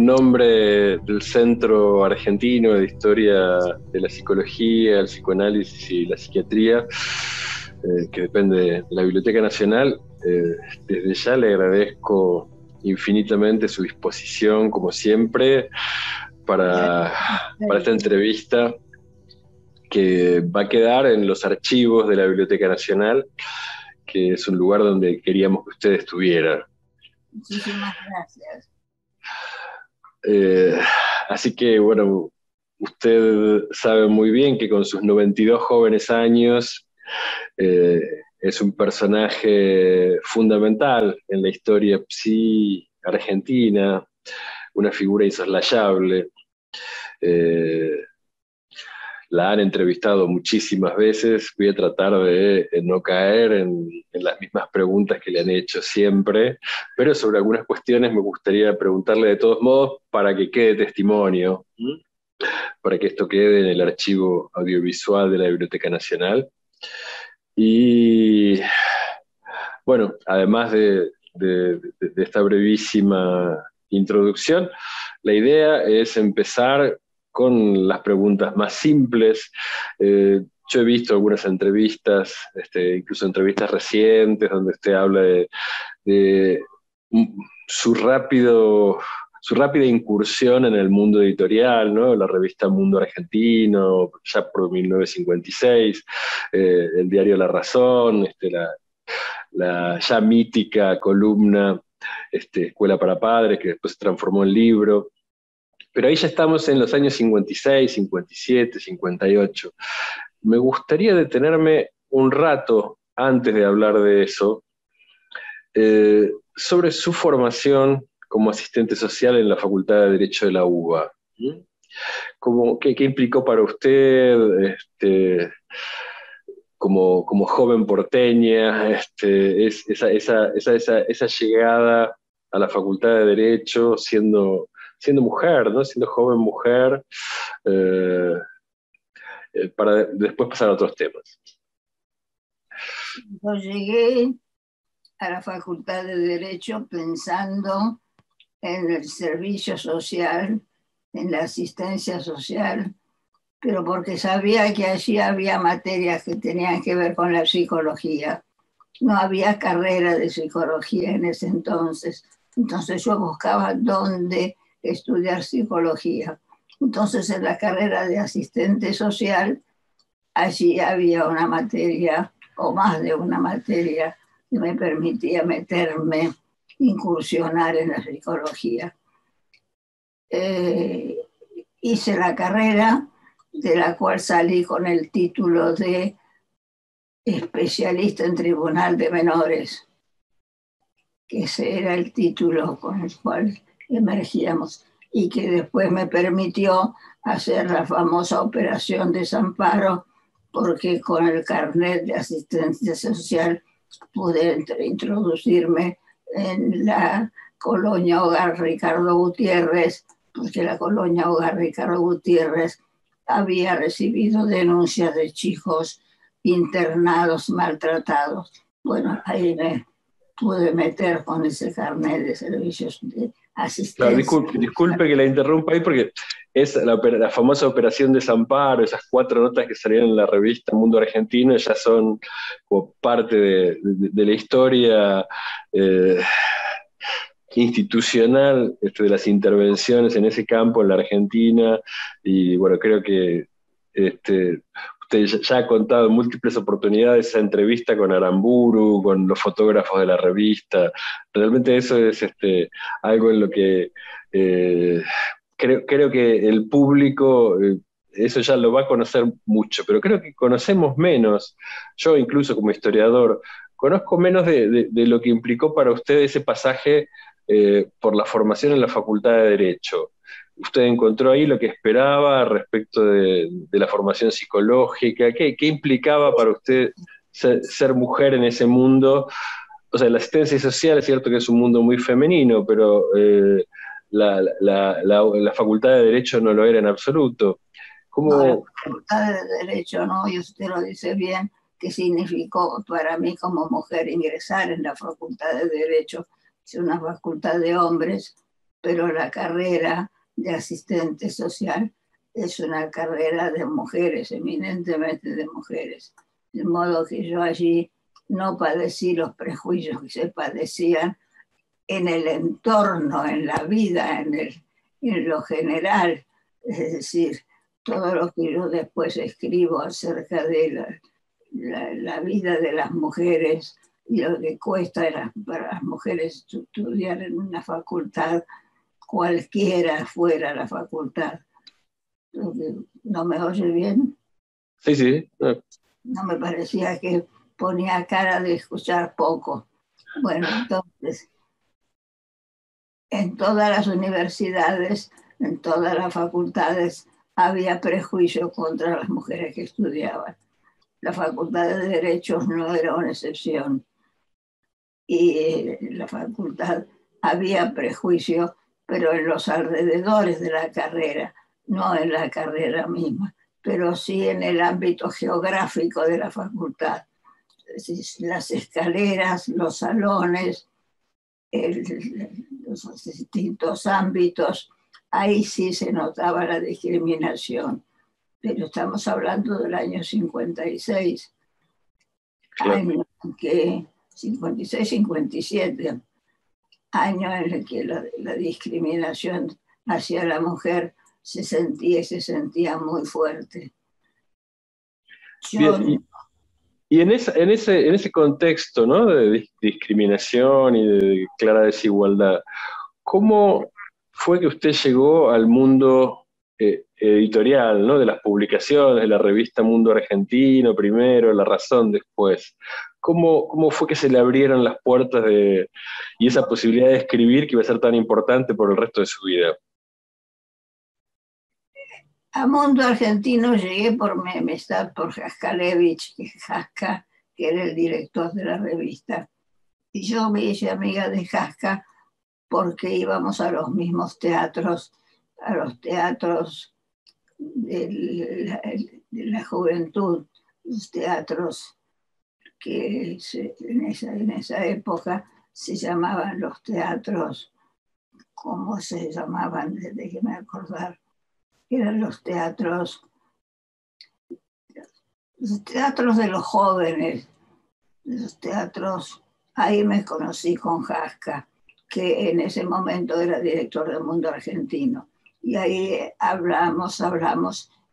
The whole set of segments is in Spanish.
en nombre del Centro Argentino de Historia de la Psicología, el Psicoanálisis y la Psiquiatría, que depende de la Biblioteca Nacional, desde ya le agradezco infinitamente su disposición, como siempre, para esta entrevista que va a quedar en los archivos de la Biblioteca Nacional, que es un lugar donde queríamos que usted estuviera. Muchísimas gracias. Así que, bueno, usted sabe muy bien que con sus 92 jóvenes años es un personaje fundamental en la historia psi argentina, una figura insoslayable. La han entrevistado muchísimas veces, voy a tratar de no caer en las mismas preguntas que le han hecho siempre, pero sobre algunas cuestiones me gustaría preguntarle de todos modos para que quede testimonio, para que esto quede en el archivo audiovisual de la Biblioteca Nacional. Y bueno, además de esta brevísima introducción, la idea es empezar con las preguntas más simples. Yo he visto algunas entrevistas, incluso entrevistas recientes, donde usted habla de su rápida incursión en el mundo editorial, ¿no? La revista Mundo Argentino, ya por 1956, el diario La Razón, la ya mítica columna Escuela para Padres, que después se transformó en libro. Pero ahí ya estamos en los años 56, 57, 58. Me gustaría detenerme un rato antes de hablar de eso, sobre su formación como asistente social en la Facultad de Derecho de la UBA. ¿Qué implicó para usted como joven porteña, esa llegada a la Facultad de Derecho siendo mujer, ¿no? Siendo joven mujer, para después pasar a otros temas? Yo llegué a la Facultad de Derecho pensando en el servicio social, en la asistencia social, pero porque sabía que allí había materias que tenían que ver con la psicología. No había carrera de psicología en ese entonces. Entonces yo buscaba dónde estudiar psicología. Entonces en la carrera de asistente social, allí había una materia o más de una materia que me permitía meterme, incursionar en la psicología. Hice la carrera, de la cual salí con el título de especialista en tribunal de menores, que ese era el título con el cual emergíamos y que después me permitió hacer la famosa operación desamparo, porque con el carnet de asistencia social pude introducirme en la colonia Hogar Ricardo Gutiérrez, porque la colonia Hogar Ricardo Gutiérrez había recibido denuncias de chicos internados, maltratados. Bueno, ahí me pude meter con ese carnet de servicios de asistencia. Claro, disculpe que la interrumpa ahí, porque es la famosa operación desamparo, esas 4 notas que salieron en la revista Mundo Argentino, ya son como parte de la historia institucional de las intervenciones en ese campo en la Argentina. Y bueno, creo que usted ya ha contado en múltiples oportunidades esa entrevista con Aramburu, con los fotógrafos de la revista. Realmente eso es algo en lo que creo que el público eso ya lo va a conocer mucho, pero creo que conocemos menos. Yo incluso como historiador conozco menos de lo que implicó para usted ese pasaje por la formación en la Facultad de Derecho. ¿Usted encontró ahí lo que esperaba respecto de la formación psicológica? ¿Qué implicaba para usted ser mujer en ese mundo? O sea, la asistencia social es cierto que es un mundo muy femenino, pero la Facultad de Derecho no lo era en absoluto. No, la Facultad de Derecho no, y usted lo dice bien, que significó para mí como mujer ingresar en la Facultad de Derecho. Es una facultad de hombres, pero la carrera de asistente social es una carrera de mujeres, eminentemente de mujeres. De modo que yo allí no padecí los prejuicios que se padecían en el entorno, en la vida, en lo general. Es decir, todo lo que yo después escribo acerca de la vida de las mujeres y lo que cuesta para las mujeres estudiar en una facultad, cualquiera fuera la facultad. ¿No me oye bien? Sí, sí. No me parecía que ponía cara de escuchar poco. Bueno, entonces, en todas las universidades, en todas las facultades, había prejuicio contra las mujeres que estudiaban. La Facultad de Derechos no era una excepción. Y en la facultad había prejuicio, pero en los alrededores de la carrera, no en la carrera misma, pero sí en el ámbito geográfico de la facultad. Las escaleras, los salones, los distintos ámbitos, ahí sí se notaba la discriminación. Pero estamos hablando del año 56, Claro. año en que 56, 57, año en el que la discriminación hacia la mujer se sentía muy fuerte. Bien, y en ese contexto, ¿no?, de discriminación y de clara desigualdad, ¿cómo fue que usted llegó al mundo editorial, ¿no?, de las publicaciones, de la revista Mundo Argentino primero, La Razón después? ¿Cómo fue que se le abrieron las puertas y esa posibilidad de escribir que iba a ser tan importante por el resto de su vida? A Mundo Argentino llegué por mi amistad por Jaskalevich, que era el director de la revista. Y yo me hice amiga de Jaska porque íbamos a los mismos teatros, a los teatros de la juventud, los teatros que en esa época se llamaban los teatros, ¿cómo se llamaban? Déjeme acordar. Eran los teatros de los jóvenes, los teatros. Ahí me conocí con Jaska, que en ese momento era director del Mundo Argentino. Y ahí hablamos,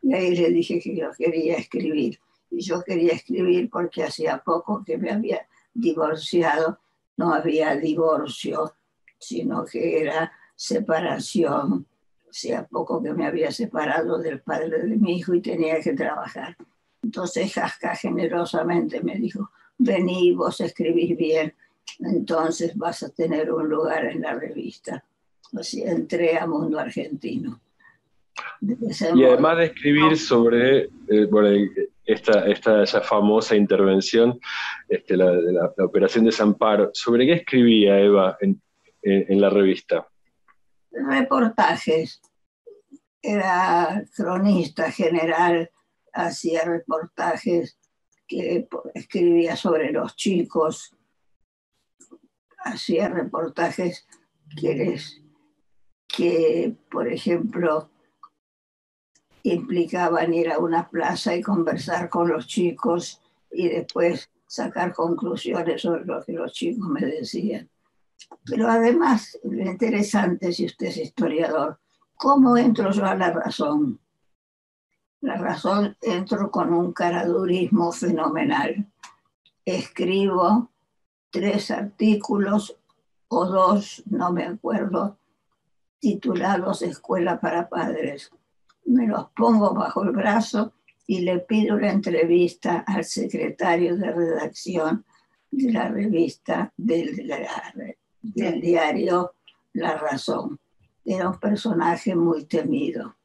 y ahí le dije que yo quería escribir. Y yo quería escribir porque hacía poco que me había divorciado. No había divorcio, sino que era separación. Hacía poco que me había separado del padre de mi hijo y tenía que trabajar. Entonces Jaska generosamente me dijo: vení, vos escribís bien, entonces vas a tener un lugar en la revista. Así entré a Mundo Argentino. Y además de escribir sobre bueno, esta ya famosa intervención, la Operación Desamparo, ¿sobre qué escribía Eva en la revista? Reportajes. Era cronista general, hacía reportajes, que escribía sobre los chicos, hacía reportajes que, por ejemplo, implicaban ir a una plaza y conversar con los chicos y después sacar conclusiones sobre lo que los chicos me decían. Pero además, lo interesante, si usted es historiador, ¿cómo entro yo a La Razón? La Razón entro con un caradurismo fenomenal. Escribo 3 artículos o 2, no me acuerdo, titulados Escuela para Padres. Me los pongo bajo el brazo y le pido una entrevista al secretario de redacción de la revista, del diario La Razón. Era un personaje muy temido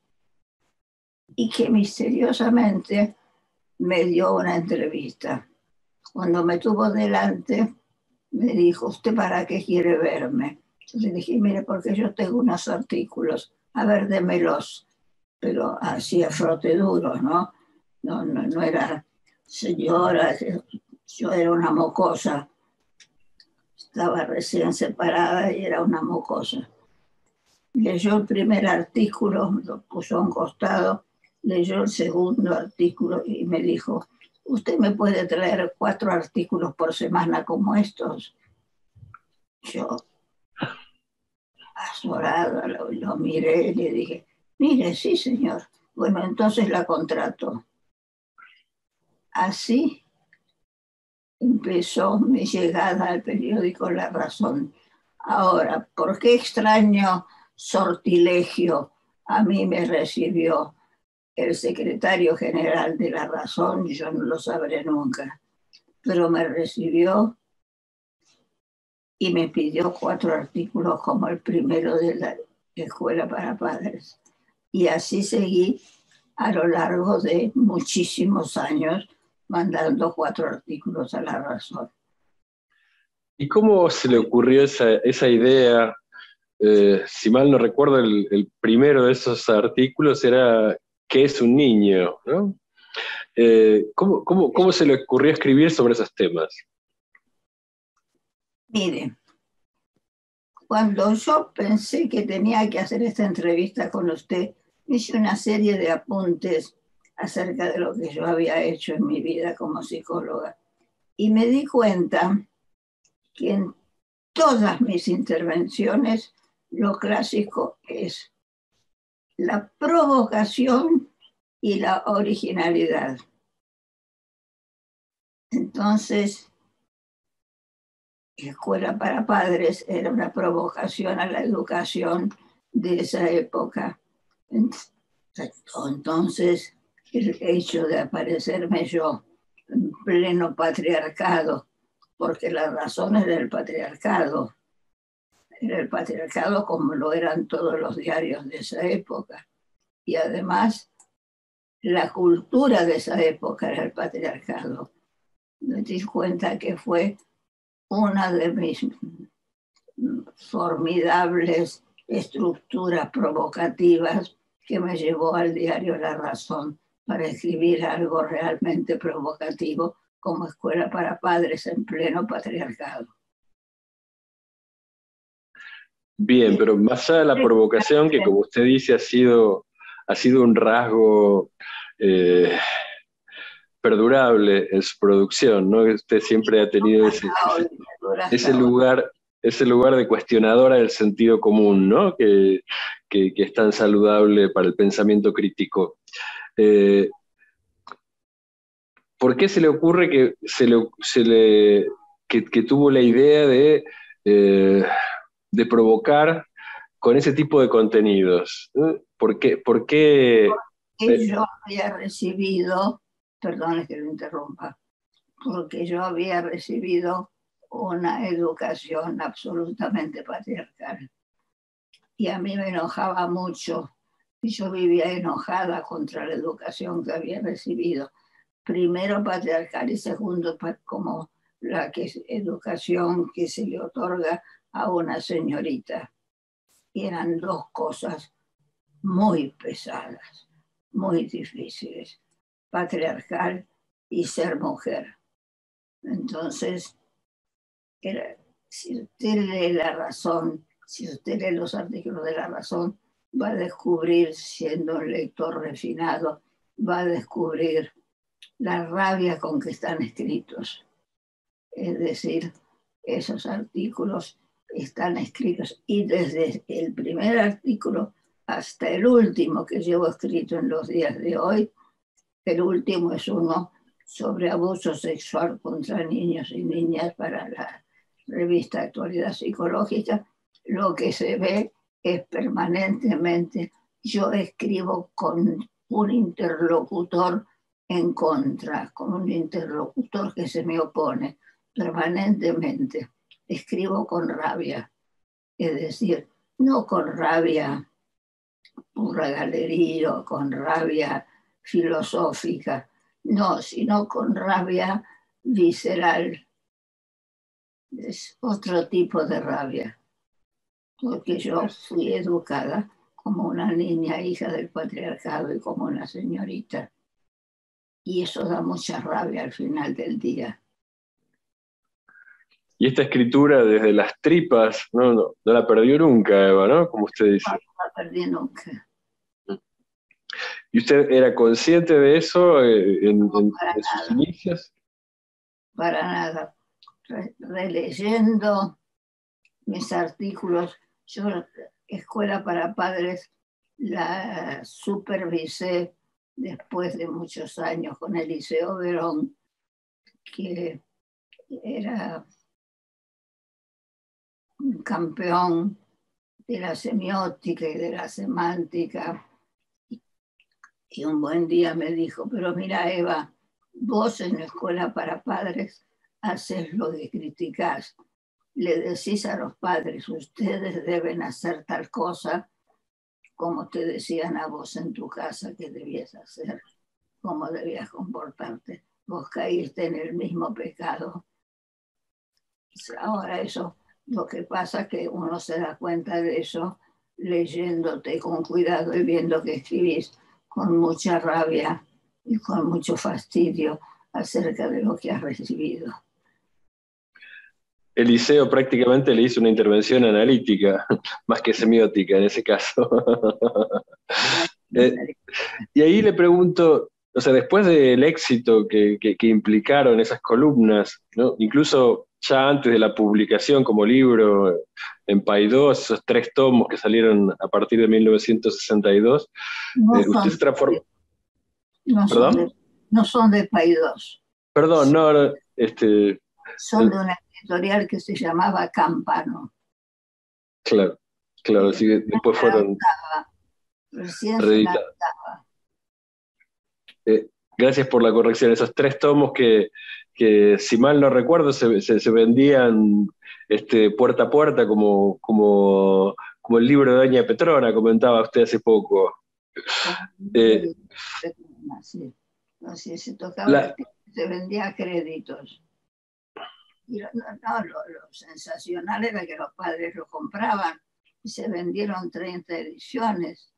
y que misteriosamente me dio una entrevista. Cuando me tuvo delante, me dijo: ¿usted para qué quiere verme? Yo le dije: mire, porque yo tengo unos artículos, a ver, démelos. Pero hacía frote duro, ¿no? No era señora, yo era una mocosa. Estaba recién separada y era una mocosa. leyó el primer artículo, lo puso a un costado, leyó el segundo artículo y me dijo, ¿usted me puede traer 4 artículos por semana como estos? Yo, azorada, lo miré y le dije, mire, sí, señor. Bueno, entonces la contrato. Así empezó mi llegada al periódico La Razón. Ahora, ¿por qué extraño sortilegio a mí me recibió el secretario general de La Razón? Yo no lo sabré nunca, pero me recibió y me pidió 4 artículos como el primero de la Escuela para Padres. Y así seguí a lo largo de muchísimos años mandando 4 artículos a La Razón. ¿Y cómo se le ocurrió esa idea? Si mal no recuerdo, el primero de esos artículos era ¿qué es un niño? ¿No? ¿Cómo se le ocurrió escribir sobre esos temas? Mire, cuando yo pensé que tenía que hacer esta entrevista con usted, hice una serie de apuntes acerca de lo que yo había hecho en mi vida como psicóloga. Y me di cuenta que en todas mis intervenciones lo clásico es la provocación y la originalidad. Entonces, Escuela para Padres era una provocación a la educación de esa época. Entonces, el hecho de aparecerme yo en pleno patriarcado, porque la razón era el patriarcado como lo eran todos los diarios de esa época. Y además, la cultura de esa época era el patriarcado. Me di cuenta que fue una de mis formidables estructuras provocativas que me llevó al diario La Razón para escribir algo realmente provocativo como Escuela para Padres en pleno patriarcado. Bien, pero más allá de la provocación, que como usted dice ha sido un rasgo perdurable en su producción, ¿no? Usted siempre ha tenido ese lugar de cuestionadora del sentido común, ¿no? Que es tan saludable para el pensamiento crítico. ¿Por qué se le ocurre que tuvo la idea de provocar con ese tipo de contenidos? ¿Por qué? Yo había recibido, perdón que lo interrumpa, porque yo había recibido una educación absolutamente patriarcal. Y a mí me enojaba mucho, y yo vivía enojada contra la educación que había recibido. Primero patriarcal y segundo como la educación que se le otorga a una señorita. Y eran 2 cosas muy pesadas, muy difíciles, patriarcal y ser mujer. Entonces, si usted lee La Razón, si usted lee los artículos de La Razón, va a descubrir, siendo un lector refinado, va a descubrir la rabia con que están escritos. Es decir, esos artículos están escritos y desde el primer artículo hasta el último que llevo escrito en los días de hoy, el último es uno sobre abuso sexual contra niños y niñas para la revista Actualidad Psicológica. Lo que se ve es permanentemente, yo escribo con un interlocutor en contra, con un interlocutor que se me opone permanentemente. Escribo con rabia, es decir, no con rabia pura galería, con rabia filosófica, no, sino con rabia visceral. Es otro tipo de rabia, porque yo fui educada como una niña hija del patriarcado y como una señorita. Y eso da mucha rabia al final del día. Y esta escritura desde las tripas, no la perdió nunca, Eva, ¿no? Como usted No dice. la perdí nunca. ¿Y usted era consciente de eso Para en sus nada, inicios? para nada. Releyendo mis artículos, yo Escuela para Padres la supervisé después de muchos años con Eliseo Verón, que era un campeón de la semiótica y de la semántica. Y un buen día me dijo, pero mira Eva, vos en la Escuela para Padres haces lo que criticás. Le decís a los padres, ustedes deben hacer tal cosa como te decían a vos en tu casa que debías hacer, cómo debías comportarte. Vos caíste en el mismo pecado. Ahora eso, lo que pasa es que uno se da cuenta de eso leyéndote con cuidado y viendo que escribís con mucha rabia y con mucho fastidio acerca de lo que has recibido. Eliseo prácticamente le hizo una intervención analítica, más que semiótica en ese caso. Eh, y ahí le pregunto, o sea, después del éxito que implicaron esas columnas, ¿no? Incluso ya antes de la publicación como libro en Paidós, esos 3 tomos que salieron a partir de 1962, No usted son, se transformó. no son ¿Perdón? de, no son de Paidós, Perdón, no, son de una editorial que se llamaba Campano. claro, claro, sí, después fueron Recién se reeditados. lanzaba. Gracias por la corrección. Esos 3 tomos que si mal no recuerdo, se vendían puerta a puerta como el libro de Doña Petrona, comentaba usted hace poco. Como Eh, así. Así se tocaba la, el tema, se vendía a créditos. Y lo sensacional era que los padres lo compraban y se vendieron 30 ediciones.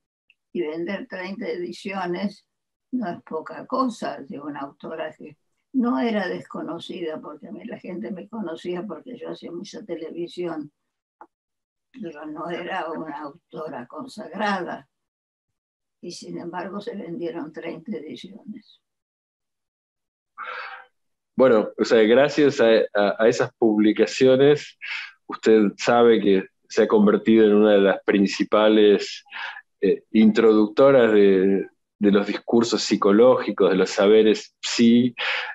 Y vender 30 ediciones no es poca cosa de una autora que no era desconocida, porque a mí la gente me conocía porque yo hacía mucha televisión, pero no era una autora consagrada. Y sin embargo se vendieron 30 ediciones. bueno, o sea, gracias a esas publicaciones, usted sabe que se ha convertido en una de las principales introductoras de los discursos psicológicos, de los saberes psi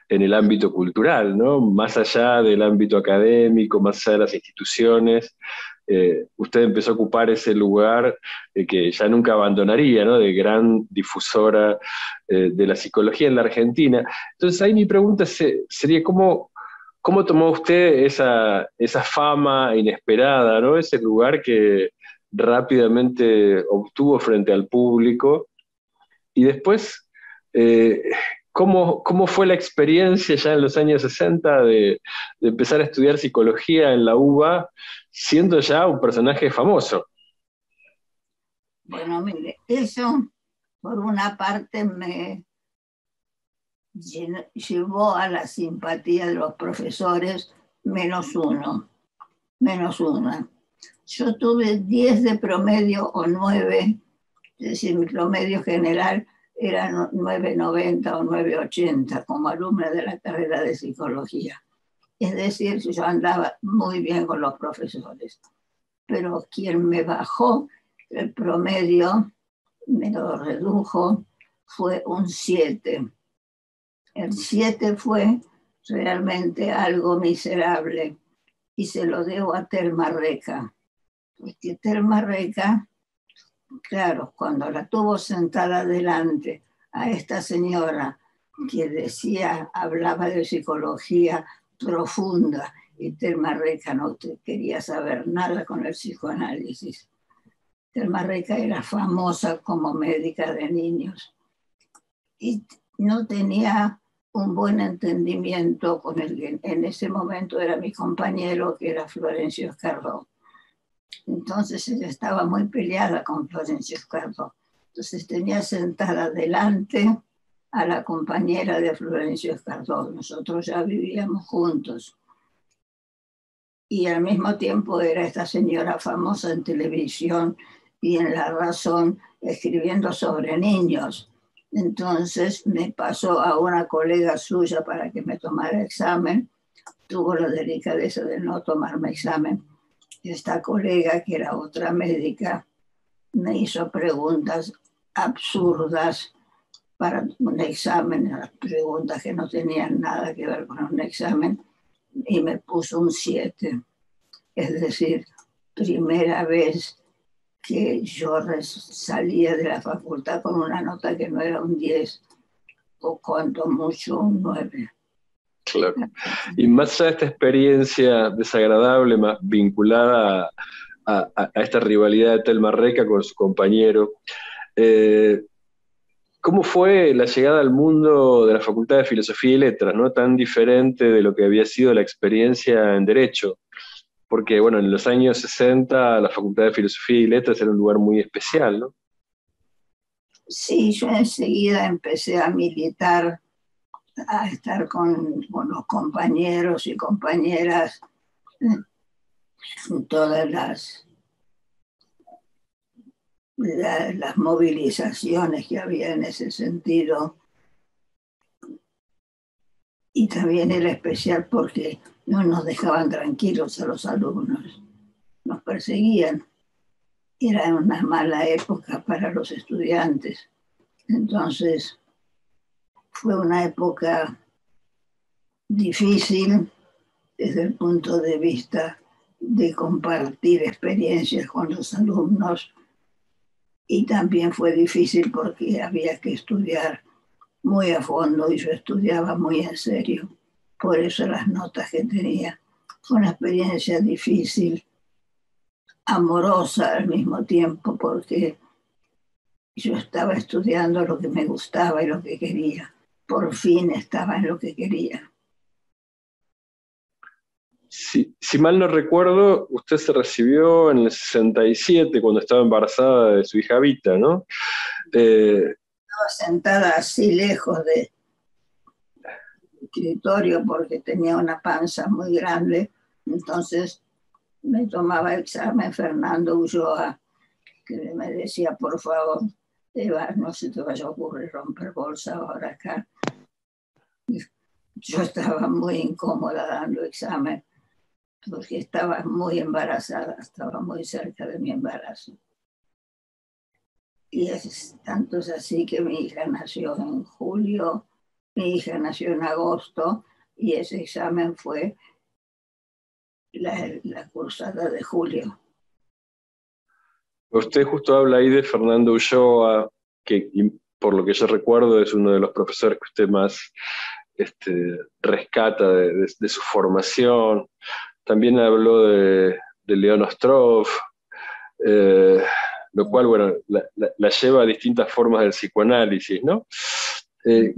en el ámbito cultural, ¿no? Más allá del ámbito académico, más allá de las instituciones. Usted empezó a ocupar ese lugar que ya nunca abandonaría, ¿no? De gran difusora de la psicología en la Argentina. Entonces ahí mi pregunta sería, ¿cómo tomó usted esa fama inesperada, ¿no? Ese lugar que rápidamente obtuvo frente al público? Y después, eh, ¿cómo fue la experiencia ya en los años 60 de empezar a estudiar psicología en la UBA, siendo ya un personaje famoso? Bueno, mire, eso por una parte me llevó a la simpatía de los profesores menos uno, menos una. Yo tuve 10 de promedio o 9, es decir, mi promedio general era 9,90 o 9,80 como alumna de la carrera de psicología. Es decir, yo andaba muy bien con los profesores, pero quien me bajó el promedio, me lo redujo, fue un 7. El 7 fue realmente algo miserable y se lo debo a Telma Reca. Porque Telma Reca, claro, cuando la tuvo sentada delante a esta señora que decía, hablaba de psicología profunda y Telma Reca no quería saber nada con el psicoanálisis. Telma Reca era famosa como médica de niños y no tenía un buen entendimiento con el que en ese momento era mi compañero, que era Florencio Escardó. Entonces ella estaba muy peleada con Florencio Escardó. Entonces tenía sentada delante a la compañera de Florencio Escardó. Nosotros ya vivíamos juntos. y al mismo tiempo era esta señora famosa en televisión y en La Razón escribiendo sobre niños. Entonces me pasó a una colega suya para que me tomara examen. Tuvo la delicadeza de no tomarme examen. Esta colega, que era otra médica, me hizo preguntas absurdas para un examen, las preguntas que no tenían nada que ver con un examen, y me puso un 7. Es decir, primera vez que yo salía de la facultad con una nota que no era un 10, o cuanto mucho un 9. Claro. Y más allá de esta experiencia desagradable, más vinculada a esta rivalidad de Telma Reca con su compañero, ¿cómo fue la llegada al mundo de la Facultad de Filosofía y Letras, ¿no? Tan diferente de lo que había sido la experiencia en Derecho? Porque, bueno, en los años 60 la Facultad de Filosofía y Letras era un lugar muy especial, ¿no? Sí, yo enseguida empecé a militar, a estar con los compañeros y compañeras en todas las movilizaciones que había en ese sentido. Y también era especial porque no nos dejaban tranquilos a los alumnos, nos perseguían. Era una mala época para los estudiantes. Entonces, fue una época difícil desde el punto de vista de compartir experiencias con los alumnos, y también fue difícil porque había que estudiar muy a fondo y yo estudiaba muy en serio. Por eso las notas que tenía. Fue una experiencia difícil, amorosa al mismo tiempo, porque yo estaba estudiando lo que me gustaba y lo que quería. Por fin estaba en lo que quería. Si mal no recuerdo, usted se recibió en el 67 cuando estaba embarazada de su hija Vita, ¿no? Estaba sentada así lejos del escritorio porque tenía una panza muy grande. Entonces me tomaba examen Fernando Ulloa, que me decía, por favor, Eva, no se te vaya a ocurrir romper bolsa ahora acá. Yo estaba muy incómoda dando examen porque estaba muy embarazada, estaba muy cerca de mi embarazo. Y tanto es así que mi hija nació en julio, mi hija nació en agosto, y ese examen fue la cursada de julio. Usted justo habla ahí de Fernando Ulloa, que por lo que yo recuerdo es uno de los profesores que usted más rescata de su formación. También habló de León Ostrov, lo cual, bueno, la lleva a distintas formas del psicoanálisis, ¿no?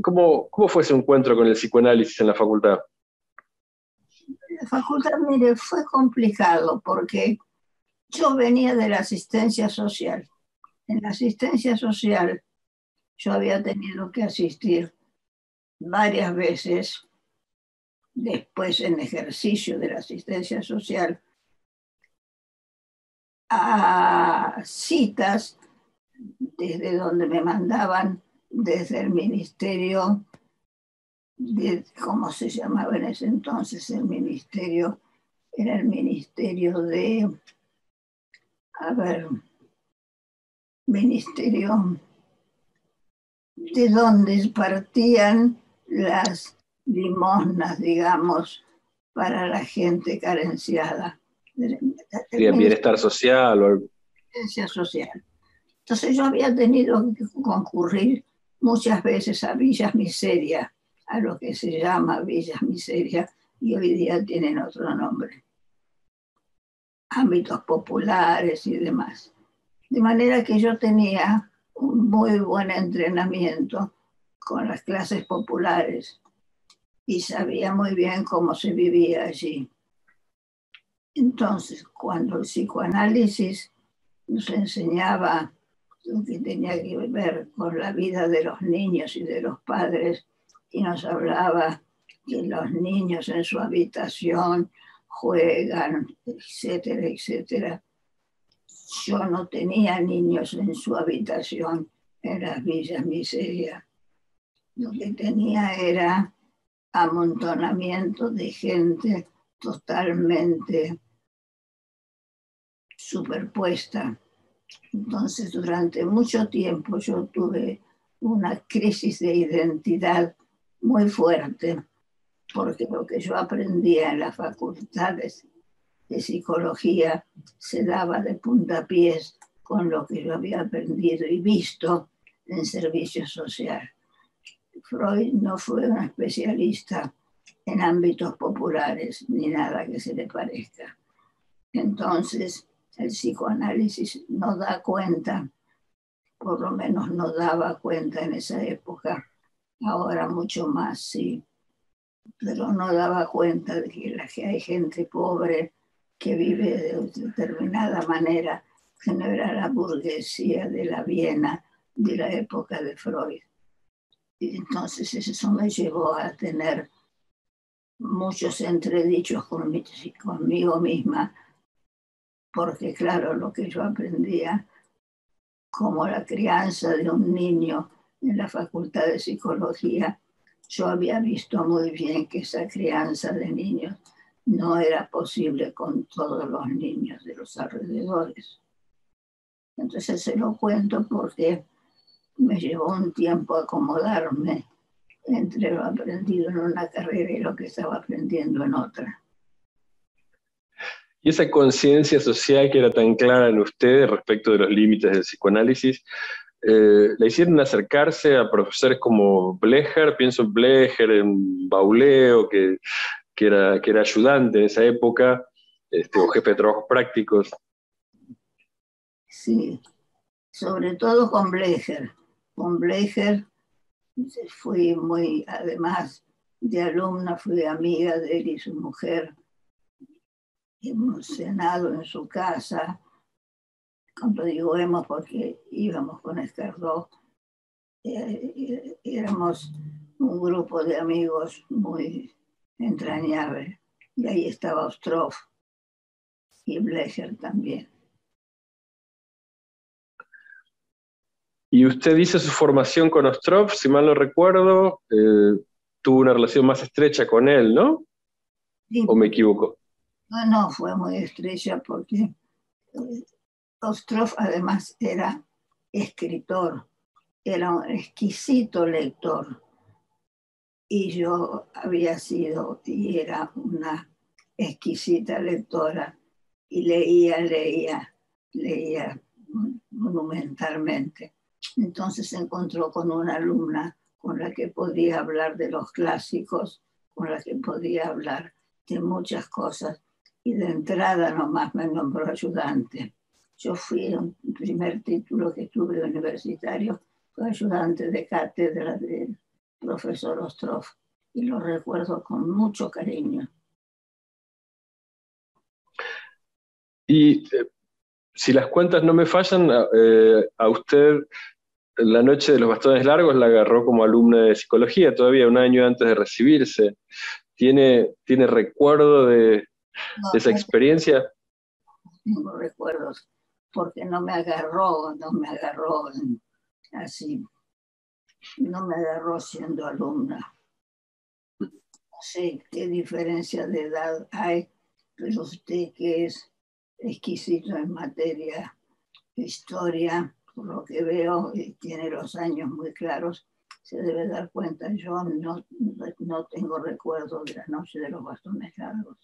¿Cómo fue ese encuentro con el psicoanálisis en la facultad? La facultad, mire, fue complicado porque yo venía de la asistencia social. En la asistencia social yo había tenido que asistir varias veces después en ejercicio de la asistencia social a citas desde donde me mandaban desde el ministerio ¿cómo se llamaba en ese entonces el ministerio? Era el ministerio ministerio de donde partían las limosnas, digamos, para la gente carenciada. Bienestar social o algo. Social. Entonces yo había tenido que concurrir muchas veces a Villas Miseria, a lo que se llama Villas Miseria, y hoy día tienen otro nombre. Ámbitos populares y demás. De manera que yo tenía un muy buen entrenamiento con las clases populares y sabía muy bien cómo se vivía allí. Entonces, cuando el psicoanálisis nos enseñaba lo que tenía que ver con la vida de los niños y de los padres, y nos hablaba que los niños en su habitación juegan, etcétera, etcétera. Yo no tenía niños en su habitación en las villas miserias. Lo que tenía era amontonamiento de gente totalmente superpuesta. Entonces, durante mucho tiempo yo tuve una crisis de identidad muy fuerte, porque lo que yo aprendía en las facultades de psicología se daba de puntapiés con lo que yo había aprendido y visto en servicio social. Freud no fue un especialista en ámbitos populares ni nada que se le parezca. Entonces, el psicoanálisis no da cuenta, por lo menos no daba cuenta en esa época, ahora mucho más, sí, pero no daba cuenta de que hay gente pobre que vive de determinada manera, que no era la burguesía de la Viena de la época de Freud. Y entonces eso me llevó a tener muchos entredichos conmigo misma, porque claro, lo que yo aprendía como la crianza de un niño en la Facultad de Psicología, yo había visto muy bien que esa crianza de niños no era posible con todos los niños de los alrededores. Entonces se lo cuento porque me llevó un tiempo acomodarme entre lo aprendido en una carrera y lo que estaba aprendiendo en otra. Y esa conciencia social que era tan clara en ustedes respecto de los límites del psicoanálisis, le hicieron acercarse a profesores como Blecher, pienso en Blecher, en Bauleo, que era ayudante en esa época, o jefe de trabajos prácticos. Sí, sobre todo con Blecher. Con Blecher fui muy, además de alumna, fui amiga de él y su mujer. Hemos cenado en su casa. Cuando digo hemos, porque íbamos con Escardó, éramos un grupo de amigos muy entrañable. Y ahí estaba Ostrov y Blecher también. Y usted hizo su formación con Ostrov, si mal no recuerdo, tuvo una relación más estrecha con él, ¿no? Sí, ¿O me equivoco? no fue muy estrecha porque Ostrov además era escritor, era un exquisito lector. Y yo había sido y era una exquisita lectora y leía monumentalmente. Entonces se encontró con una alumna con la que podía hablar de los clásicos, con la que podía hablar de muchas cosas, y de entrada nomás me nombró ayudante. Yo fui, el primer título que tuve universitario fue ayudante de cátedra del profesor Ostrov, y lo recuerdo con mucho cariño. Y si las cuentas no me fallan, a usted la noche de los bastones largos la agarró como alumna de psicología, todavía un año antes de recibirse. ¿Tiene recuerdo de No, esa no experiencia? tengo recuerdos, porque no me agarró así, no me agarró siendo alumna. No sé qué diferencia de edad hay, pero usted que es exquisito en materia de historia, por lo que veo, y tiene los años muy claros, se debe dar cuenta. Yo no tengo recuerdo de la noche de los bastones largos.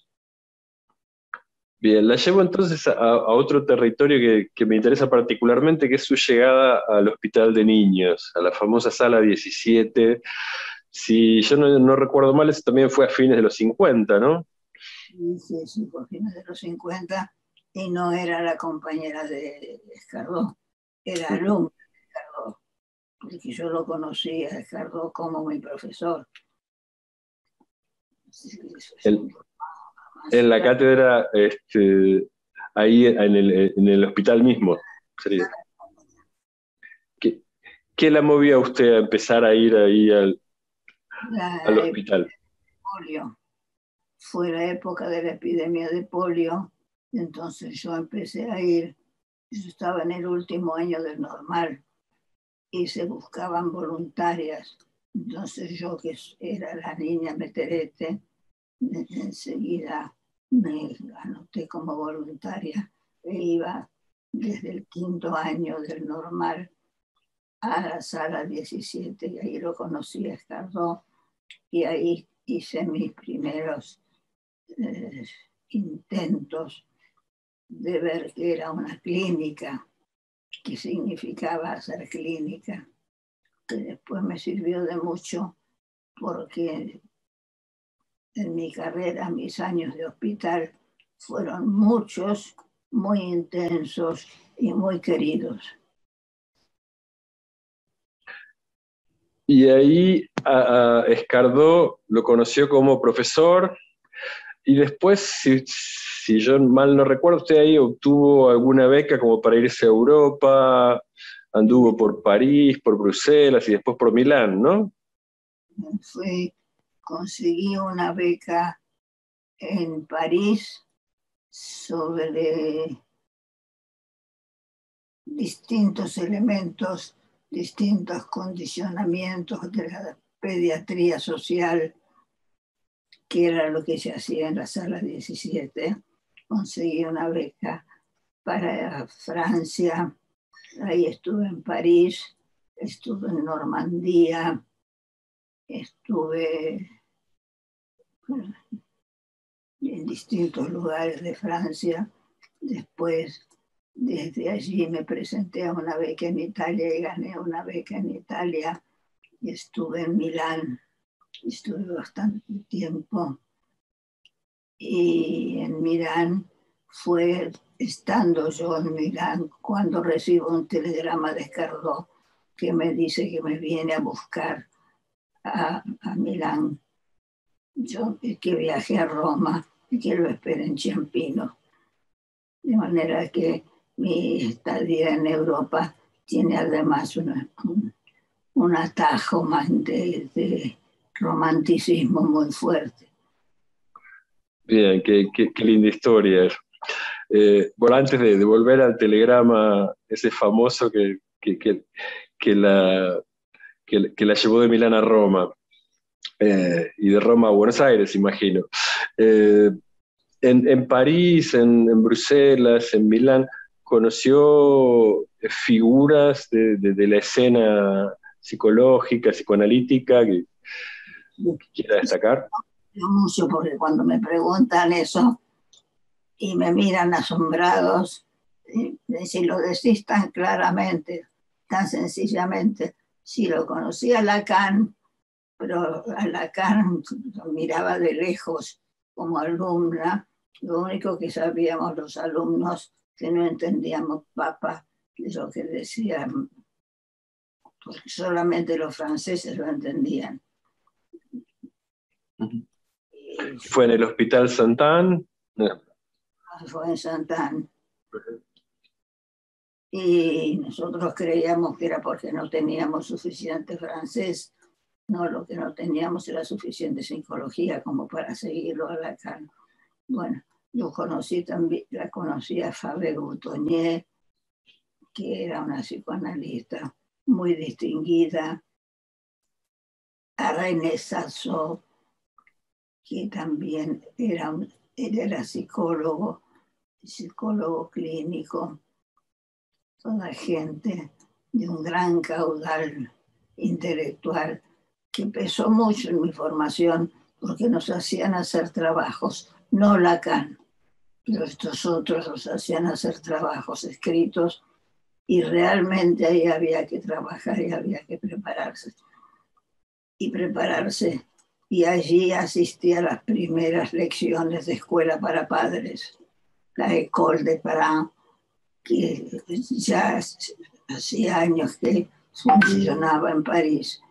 Bien, la llevo entonces a otro territorio que me interesa particularmente, que es su llegada al Hospital de Niños, a la famosa Sala 17. Si yo no recuerdo mal, eso también fue a fines de los 50, ¿no? Sí, sí, por fines de los 50, y no era la compañera de Escardó, era alumna de Escardó, porque yo lo conocía a Escardó como mi profesor. En la cátedra, ahí en el hospital mismo, sería. ¿Qué, qué la movía a usted a empezar a ir ahí al La hospital? polio. fue la época de la epidemia de polio, entonces yo empecé a ir, yo estaba en el último año del normal y se buscaban voluntarias, entonces yo que era la niña meterete, enseguida me anoté como voluntaria e iba desde el quinto año del normal a la sala 17 y ahí lo conocí a Escardó y ahí hice mis primeros intentos de ver que era una clínica, que significaba hacer clínica, que después me sirvió de mucho porque en mi carrera, mis años de hospital fueron muchos, muy intensos y muy queridos. Y ahí a Escardó lo conoció como profesor y después, si yo mal no recuerdo, usted ahí obtuvo alguna beca como para irse a Europa, anduvo por París, por Bruselas y después por Milán, ¿no? Conseguí una beca en París sobre distintos elementos, distintos condicionamientos de la pediatría social, que era lo que se hacía en la sala 17. Conseguí una beca para Francia, ahí estuve en París, estuve en Normandía, estuve en distintos lugares de Francia. Después, desde allí me presenté a una beca en Italia y gané una beca en Italia y estuve en Milán, estuve bastante tiempo. Y en Milán fue estando yo en Milán cuando recibo un telegrama de Escardó que me dice que me viene a buscar a Milán. Yo que viajé a Roma y que lo espero en Ciampino. De manera que mi estadía en Europa tiene además un atajo más de romanticismo muy fuerte. Bien, qué linda historia. Bueno, antes de volver al telegrama, ese famoso que la llevó de Milán a Roma, y de Roma a Buenos Aires, imagino. En París, en Bruselas, en Milán, conoció figuras de la escena psicológica, psicoanalítica que quiera destacar. Mucho, porque cuando me preguntan eso y me miran asombrados, si lo decís tan claramente, tan sencillamente, si lo conocía a Lacan, pero a Lacan lo miraba de lejos como alumna, lo único que sabíamos los alumnos que no entendíamos papa de lo que decían, porque solamente los franceses lo entendían. Fue en el Hospital Saint-Anne. Fue en Saint-Anne. Y nosotros creíamos que era porque no teníamos suficiente francés. No, lo que no teníamos era suficiente psicología como para seguirlo a Lacan. Bueno, yo conocí también, la conocí a Fabre Boutonier, que era una psicoanalista muy distinguida, a René Sassot, que también era psicólogo clínico, toda gente de un gran caudal intelectual que pesó mucho en mi formación porque nos hacían hacer trabajos, no Lacan, pero estos otros nos hacían hacer trabajos escritos y realmente ahí había que trabajar y había que prepararse. Y allí asistí a las primeras lecciones de escuela para padres, la École des Parents, que ya hacía años que funcionaba en París.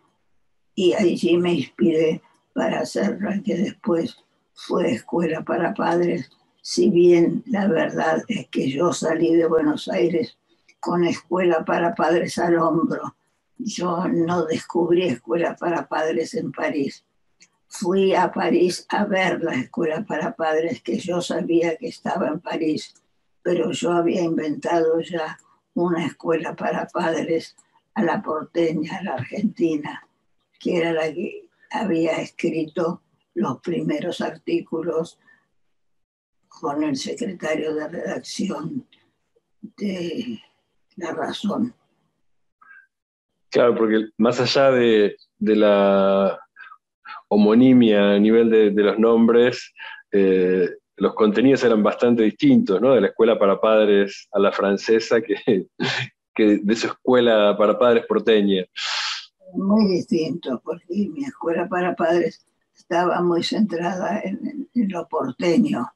Y allí me inspiré para hacer la que después fue Escuela para Padres, si bien la verdad es que yo salí de Buenos Aires con Escuela para Padres al hombro. Yo no descubrí Escuela para Padres en París. fui a París a ver la escuela para padres, que yo sabía que estaba en París, pero yo había inventado ya una escuela para padres a la porteña, a la argentina, que era la que había escrito los primeros artículos con el secretario de redacción de La Razón. Claro, porque más allá de la homonimia a nivel de los nombres, los contenidos eran bastante distintos, ¿no? De la escuela para padres a la francesa que de su escuela para padres porteña. Muy distinto, porque mi escuela para padres estaba muy centrada en lo porteño.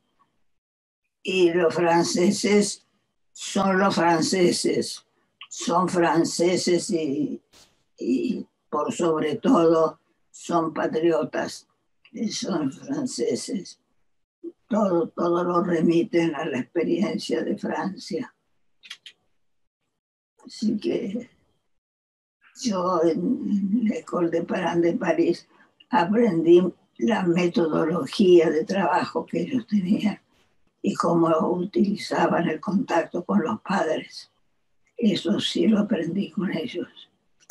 Y los franceses son los franceses, son franceses y por sobre todo son patriotas, son franceses. Todo lo remiten a la experiencia de Francia. Así que yo en la École des Parents de París aprendí la metodología de trabajo que ellos tenían y cómo utilizaban el contacto con los padres. Eso sí lo aprendí con ellos.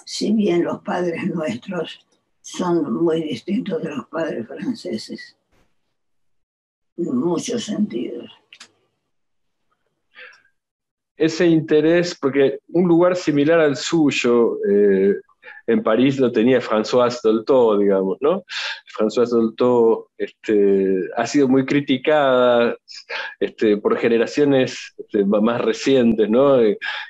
Si bien los padres nuestros son muy distintos de los padres franceses, en muchos sentidos. Ese interés, porque un lugar similar al suyo, en París lo tenía Françoise Dolto, digamos, ¿no? Françoise Dolto ha sido muy criticada por generaciones más recientes, ¿no?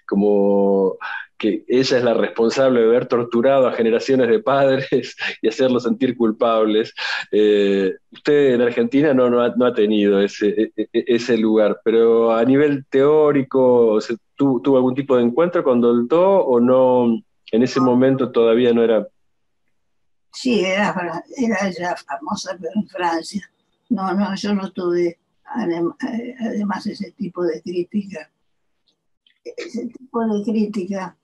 Como que ella es la responsable de haber torturado a generaciones de padres y hacerlos sentir culpables. Usted en Argentina no ha tenido ese lugar, pero a nivel teórico, ¿tuvo algún tipo de encuentro con Dolto o no? En ese momento todavía no era. Sí, era ya famosa, pero en Francia. No, yo no tuve además ese tipo de crítica. Ese tipo de crítica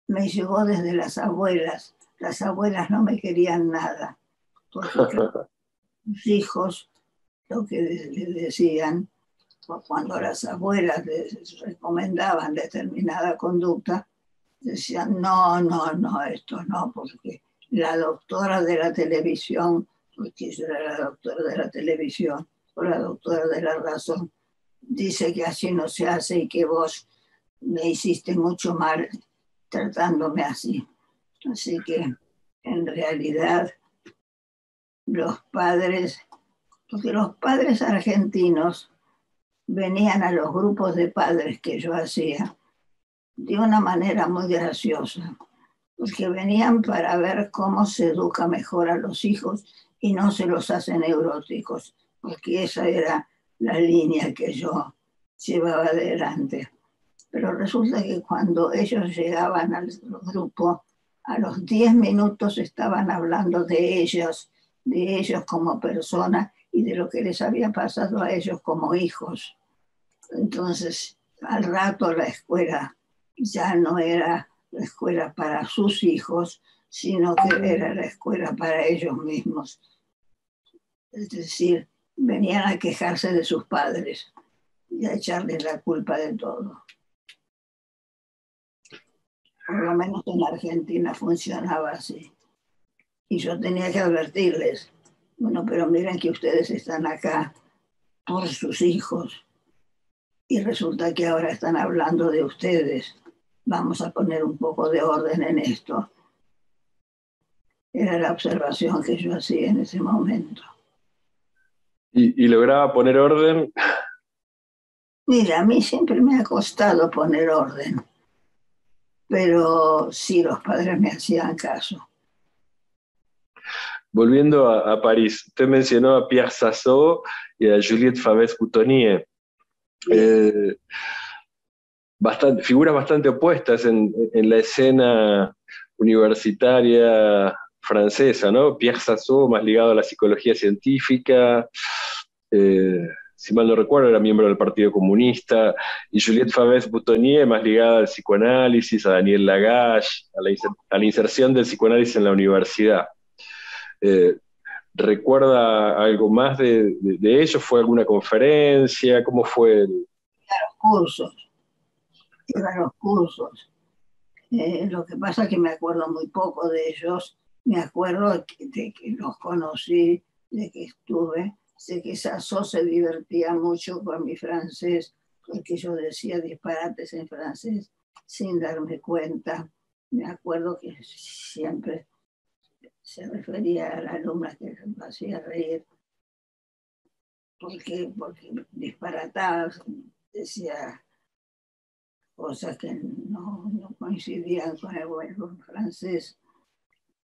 me llegó desde las abuelas. Las abuelas no me querían nada, porque sus hijos lo que les decían, cuando las abuelas les recomendaban determinada conducta, decían, no, esto no, porque la doctora de la televisión, porque yo era la doctora de la televisión, o la doctora de la razón, dice que así no se hace y que vos me hiciste mucho mal tratándome así. Así que en realidad los padres, porque los padres argentinos venían a los grupos de padres que yo hacía de una manera muy graciosa, porque venían para ver cómo se educa mejor a los hijos y no se los hace neuróticos, porque esa era la línea que yo llevaba adelante. Pero resulta que cuando ellos llegaban al grupo, a los 10 minutos estaban hablando de ellos como personas y de lo que les había pasado a ellos como hijos. Entonces, al rato la escuela ya no era la escuela para sus hijos, sino que era la escuela para ellos mismos. Es decir, venían a quejarse de sus padres y a echarles la culpa de todo. Por lo menos en Argentina funcionaba así. Y yo tenía que advertirles, bueno, pero miren que ustedes están acá por sus hijos y resulta que ahora están hablando de ustedes. Vamos a poner un poco de orden en esto. Era la observación que yo hacía en ese momento. ¿Y lograba poner orden? Mira, a mí siempre me ha costado poner orden, pero sí, los padres me hacían caso. Volviendo a París, usted mencionó a Pierre Sassot y a Juliette Favès-Coutonier. Figuras bastante opuestas en la escena universitaria francesa, ¿no? Pierre Sassot más ligado a la psicología científica, si mal no recuerdo era miembro del Partido Comunista, y Juliette Favès-Coutonier más ligada al psicoanálisis, a Daniel Lagache, a la inserción del psicoanálisis en la universidad. ¿Recuerda algo más de ello? ¿Fue alguna conferencia? ¿Cómo fue? Cursos, iba a los cursos. Lo que pasa es que me acuerdo muy poco de ellos. Me acuerdo de que los conocí, de que estuve. Sé que Sassó se divertía mucho con mi francés, porque yo decía disparates en francés sin darme cuenta. Me acuerdo que siempre se refería a la alumna que me hacía reír, porque disparataba, decía cosas que no coincidían con el buen francés.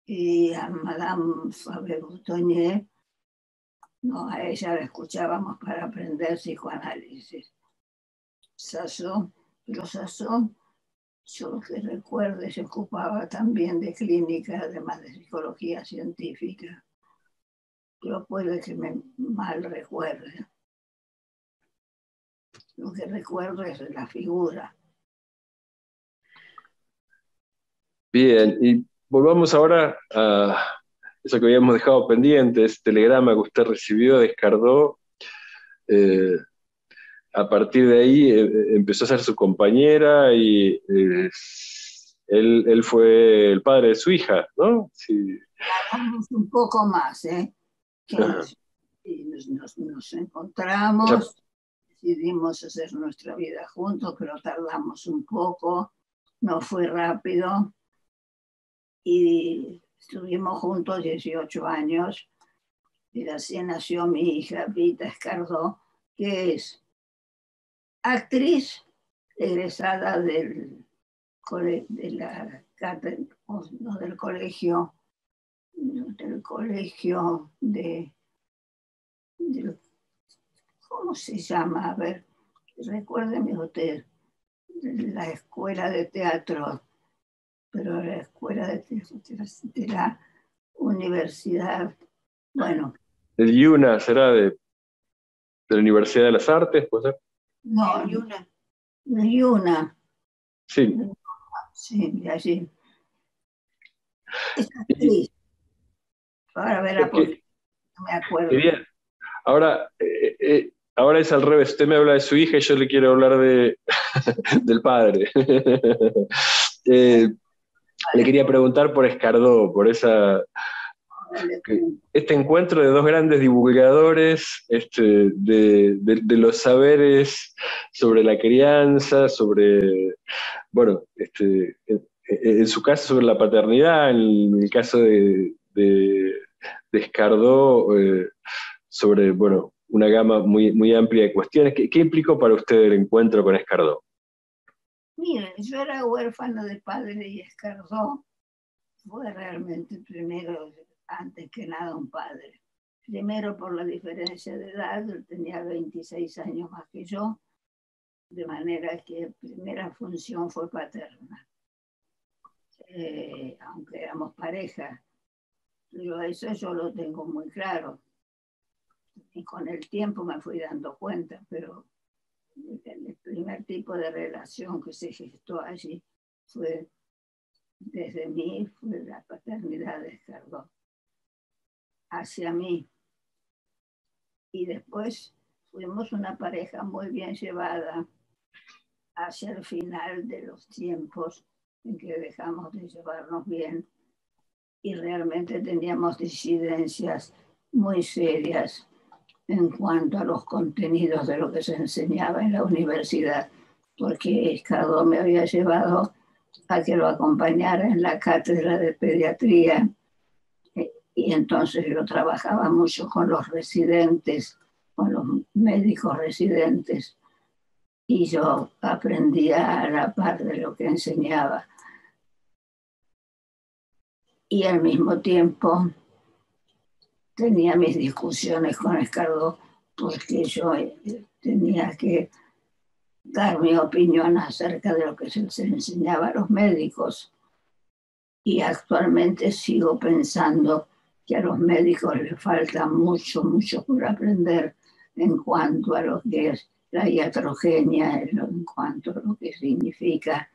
Y a Madame Faber-Boutonnier, no, a ella la escuchábamos para aprender psicoanálisis. Sassón, pero Sassón, yo lo que recuerdo, se ocupaba también de clínica, además de psicología científica. Pero puede que me mal recuerde. Lo que recuerdo es la figura. Bien, y volvamos ahora a eso que habíamos dejado pendiente, ese telegrama que usted recibió de Escardó. A partir de ahí empezó a ser su compañera y él fue el padre de su hija, ¿no? Sí. Tardamos un poco más, que nos encontramos, decidimos hacer nuestra vida juntos, pero tardamos un poco, no fue rápido, y estuvimos juntos 18 años, y así nació mi hija Vita Escardó, que es actriz egresada del colegio ¿cómo se llama? A ver, recuérdeme usted, la escuela de teatro, pero la escuela de teatro de la universidad, bueno. El IUNA será de la Universidad de las Artes, ¿puede ser? No, Yuna. Sí. Sí, allí. Es actriz. Ahora verá, porque no me acuerdo. Bien. Ahora es al revés. Usted me habla de su hija y yo le quiero hablar del padre. Le quería preguntar por Escardó, por este encuentro de dos grandes divulgadores de los saberes sobre la crianza, sobre, bueno, en su caso sobre la paternidad, en el caso de Escardó, sobre, bueno, una gama muy amplia de cuestiones. ¿Qué implicó para usted el encuentro con Escardó? Miren, yo era huérfana de padre y Escardó fue realmente primero, antes que nada, un padre. Primero por la diferencia de edad, él tenía 26 años más que yo, de manera que primera función fue paterna. Aunque éramos pareja, pero eso yo lo tengo muy claro. Y con el tiempo me fui dando cuenta, pero el primer tipo de relación que se gestó allí fue, desde mí, fue la paternidad de Escardó hacia mí. Y después fuimos una pareja muy bien llevada hacia el final de los tiempos en que dejamos de llevarnos bien y realmente teníamos disidencias muy serias en cuanto a los contenidos de lo que se enseñaba en la universidad, porque Escardó me había llevado a que lo acompañara en la cátedra de pediatría, y entonces yo trabajaba mucho con los residentes, con los médicos residentes, y yo aprendía a la par de lo que enseñaba. Y al mismo tiempo tenía mis discusiones con Escardó, porque yo tenía que dar mi opinión acerca de lo que se enseñaba a los médicos. Y actualmente sigo pensando que a los médicos les falta mucho por aprender en cuanto a lo que es la iatrogenia, en cuanto a lo que significa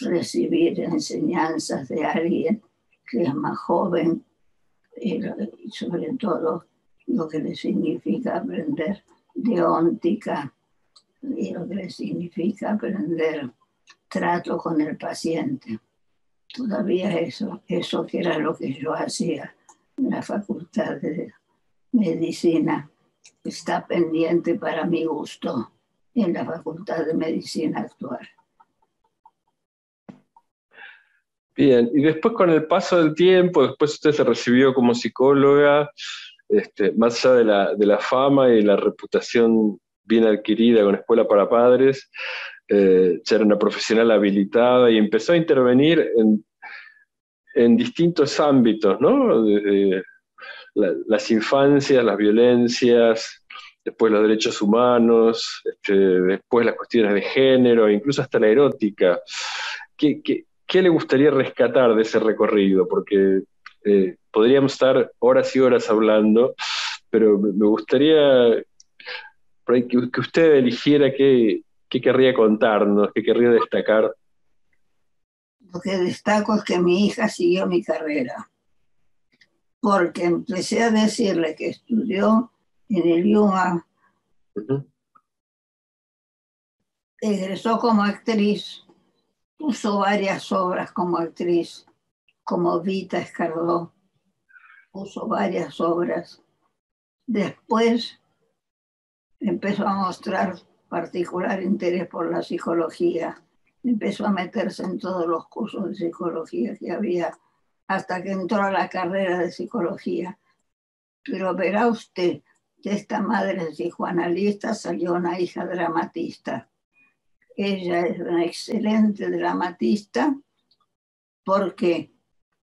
recibir enseñanzas de alguien que es más joven y sobre todo lo que le significa aprender deóntica y lo que le significa aprender trato con el paciente. Todavía eso que era lo que yo hacía en la Facultad de Medicina, está pendiente para mi gusto en la Facultad de Medicina actual. Bien, y después con el paso del tiempo, después usted se recibió como psicóloga, más allá de la fama y la reputación bien adquirida con Escuela para Padres, ya era una profesional habilitada y empezó a intervenir en distintos ámbitos, ¿no? Desde las infancias, las violencias, después los derechos humanos, después las cuestiones de género, incluso hasta la erótica. ¿Qué le gustaría rescatar de ese recorrido? Porque podríamos estar horas y horas hablando, pero me gustaría por ahí que usted eligiera qué querría contarnos, qué querría destacar. Lo que destaco es que mi hija siguió mi carrera, porque empecé a decirle que estudió en el IUMA, Uh-huh. egresó como actriz, puso varias obras como actriz, como Vita Escardó, puso varias obras. Después empezó a mostrar particular interés por la psicología, empezó a meterse en todos los cursos de psicología que había, hasta que entró a la carrera de psicología. Pero verá usted, de esta madre psicoanalista salió una hija dramatista. Ella es una excelente dramatista. ¿Por qué?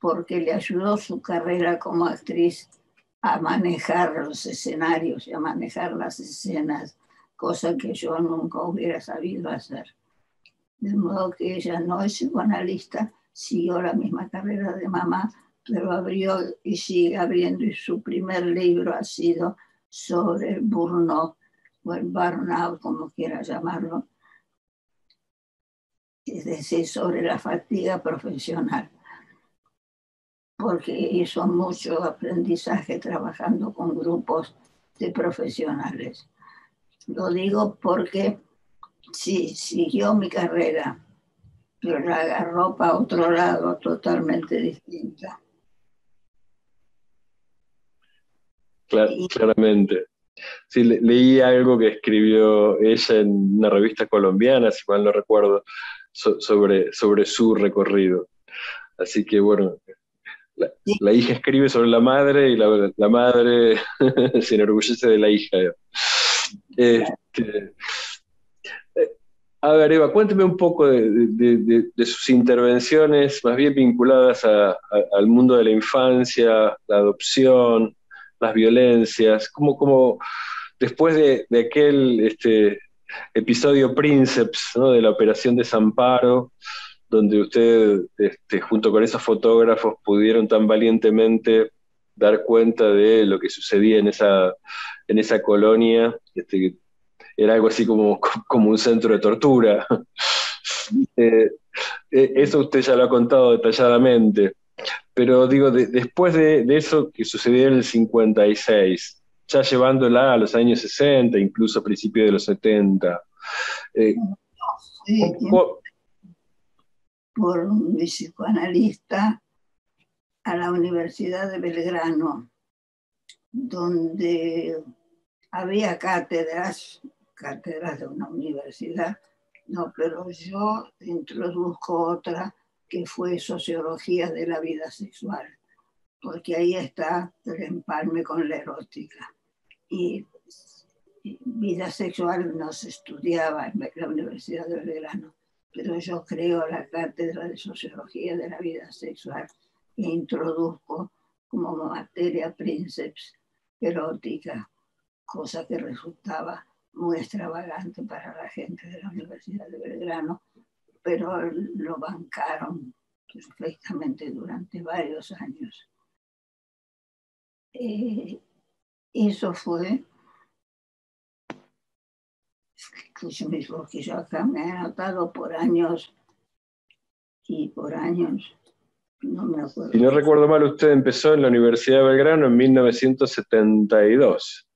Porque le ayudó su carrera como actriz a manejar los escenarios y a manejar las escenas, cosa que yo nunca hubiera sabido hacer. De modo que ella no es psicoanalista, siguió la misma carrera de mamá, pero abrió y sigue abriendo, y su primer libro ha sido sobre el burnout, o el burnout, como quiera llamarlo, es decir, sobre la fatiga profesional, porque hizo mucho aprendizaje trabajando con grupos de profesionales. Lo digo porque sí, siguió mi carrera, pero la agarró para otro lado totalmente distinta. Y Claramente. Sí, leí algo que escribió ella en una revista colombiana, si mal no recuerdo, sobre su recorrido. Así que bueno, la, sí, la hija escribe sobre la madre y la madre se enorgullece de la hija. Este, a ver, Eva, cuénteme un poco de sus intervenciones más bien vinculadas al mundo de la infancia, la adopción, las violencias, cómo después de aquel episodio Princeps, ¿no? De la Operación Desamparo, donde usted, junto con esos fotógrafos, pudieron tan valientemente dar cuenta de lo que sucedía en esa colonia, era algo así como un centro de tortura. Eh, Eso usted ya lo ha contado detalladamente, pero digo, después de eso que sucedió en el 56, ya llevándola a los años 60, incluso a principios de los 70, eh, sí, ¿cómo- cómo- por mi psicoanalista a la Universidad de Belgrano, donde había cátedras de una universidad, no, pero yo introduzco otra que fue sociología de la vida sexual, porque ahí está el empalme con la erótica. Y vida sexual no se estudiaba en la Universidad de Belgrano, pero yo creo la cátedra de sociología de la vida sexual e introduzco como materia Princeps erótica, cosa que resultaba muy extravagante para la gente de la Universidad de Belgrano, pero lo bancaron perfectamente durante varios años. Eso fue, que yo acá me he anotado por años y por años, No me acuerdo. Si no recuerdo mal, usted empezó en la Universidad de Belgrano en 1972.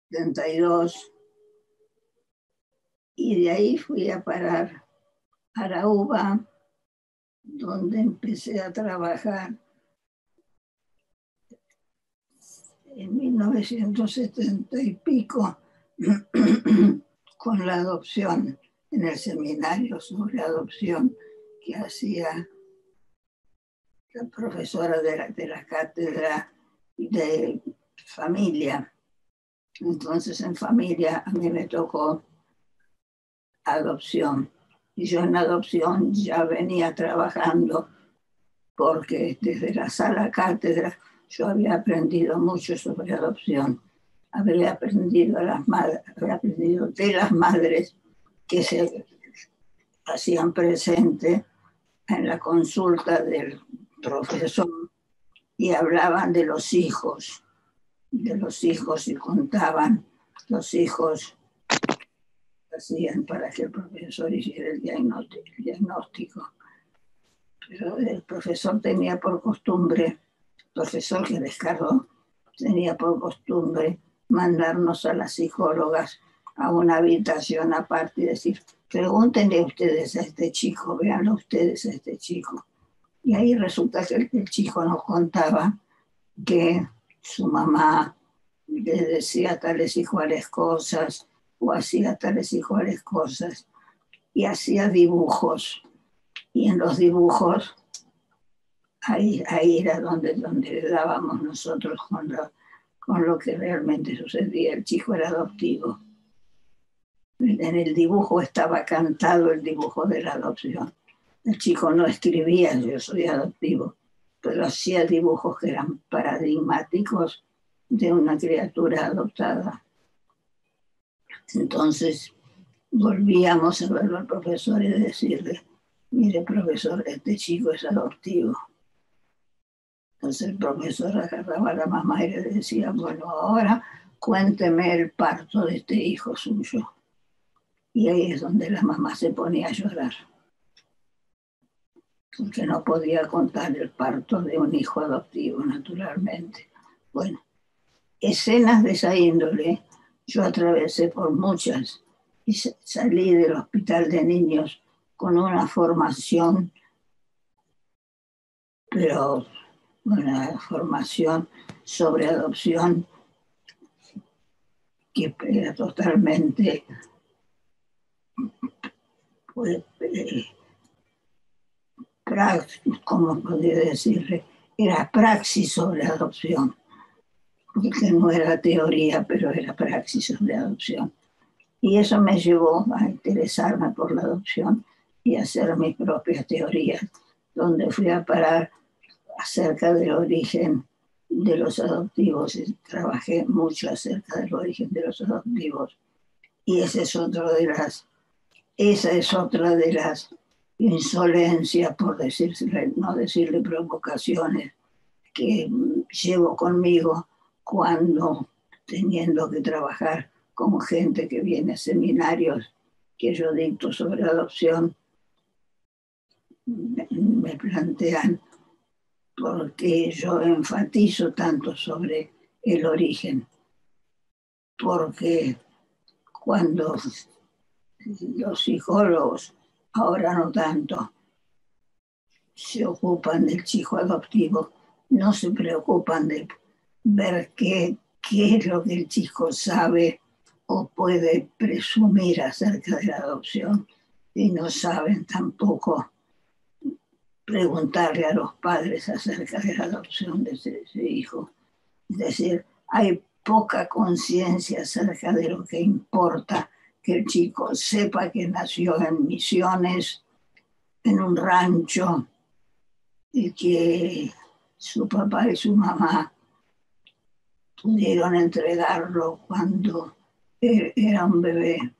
72. Y de ahí fui a parar a la UBA, donde empecé a trabajar en 1970 y pico con la adopción, en el seminario sobre adopción que hacía la profesora de la cátedra de familia. Entonces en familia a mí me tocó adopción. Y yo en adopción ya venía trabajando porque desde la sala cátedra yo había aprendido mucho sobre adopción. Había aprendido de las madres que se hacían presente en la consulta del profesor y hablaban de los hijos y contaban los hijos que hacían para que el profesor hiciera el diagnóstico. Pero el profesor tenía por costumbre, el profesor que descargó, tenía por costumbre mandarnos a las psicólogas a una habitación aparte y decir, pregúntenle ustedes a este chico, véanlo ustedes a este chico. Y ahí resulta que el chico nos contaba que su mamá le decía tales y cuales cosas, o hacía tales y cuales cosas, y hacía dibujos. Y en los dibujos, ahí era donde le dábamos nosotros con lo que realmente sucedía. El chico era adoptivo. En el dibujo estaba cantado el dibujo de la adopción. El chico no escribía, yo soy adoptivo, pero hacía dibujos que eran paradigmáticos de una criatura adoptada. Entonces volvíamos a verlo al profesor y decirle, mire profesor, este chico es adoptivo. Entonces el profesor agarraba a la mamá y le decía, bueno, ahora cuénteme el parto de este hijo suyo. Y ahí es donde la mamá se ponía a llorar, porque no podía contar el parto de un hijo adoptivo, naturalmente. Bueno, escenas de esa índole yo atravesé por muchas y salí del hospital de niños con una formación, pero una formación sobre adopción que era totalmente, pues, ¿cómo podría decirle? Era praxis sobre adopción, porque no era teoría, pero era praxis sobre adopción. Y eso me llevó a interesarme por la adopción y a hacer mis propias teorías, donde fui a parar acerca del origen de los adoptivos y trabajé mucho acerca del origen de los adoptivos. Y esa es otra de las insolencias, por decirle, no decirle provocaciones, que llevo conmigo cuando teniendo que trabajar con gente que viene a seminarios que yo dicto sobre adopción, me plantean por qué yo enfatizo tanto sobre el origen. Porque cuando los psicólogos, ahora no tanto, se ocupan del chico adoptivo, no se preocupan de ver qué es lo que el chico sabe o puede presumir acerca de la adopción, y no saben tampoco preguntarle a los padres acerca de la adopción de ese hijo. Es decir, hay poca conciencia acerca de lo que importa que el chico sepa que nació en Misiones, en un rancho, y que su papá y su mamá pudieron entregarlo cuando él era un bebé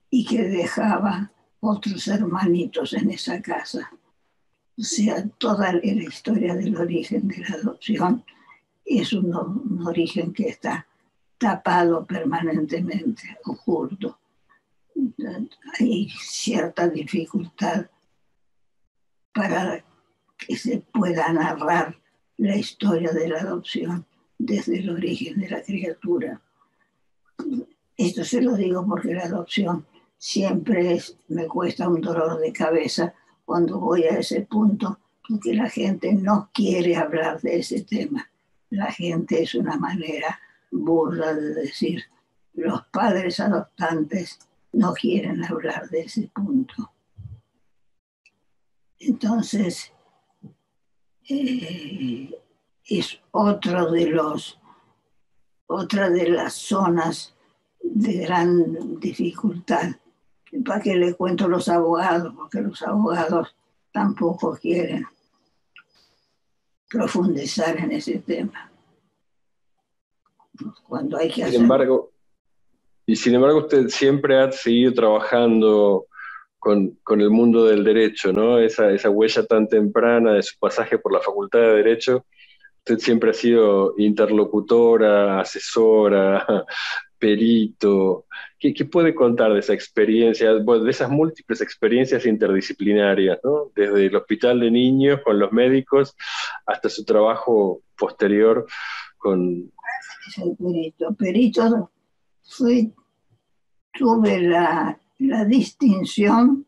y que dejaba otros hermanitos en esa casa. O sea, toda la historia del origen de la adopción es un origen que está tapado permanentemente, oculto. Hay cierta dificultad para que se pueda narrar la historia de la adopción desde el origen de la criatura. Esto se lo digo porque la adopción siempre me cuesta un dolor de cabeza cuando voy a ese punto, porque la gente no quiere hablar de ese tema. La gente es una manera burda de decir, los padres adoptantes no quieren hablar de ese punto. Entonces, es otra de las zonas de gran dificultad. ¿Para qué le cuento a los abogados? Porque los abogados tampoco quieren profundizar en ese tema. Cuando hay que hacerlo. Sin embargo, usted siempre ha seguido trabajando con el mundo del derecho, ¿no? Esa huella tan temprana de su pasaje por la Facultad de Derecho. Usted siempre ha sido interlocutora, asesora, perito. ¿Qué puede contar de esa experiencia, bueno, de esas múltiples experiencias interdisciplinarias, ¿no? Desde el hospital de niños con los médicos hasta su trabajo posterior con... El perito tuve la distinción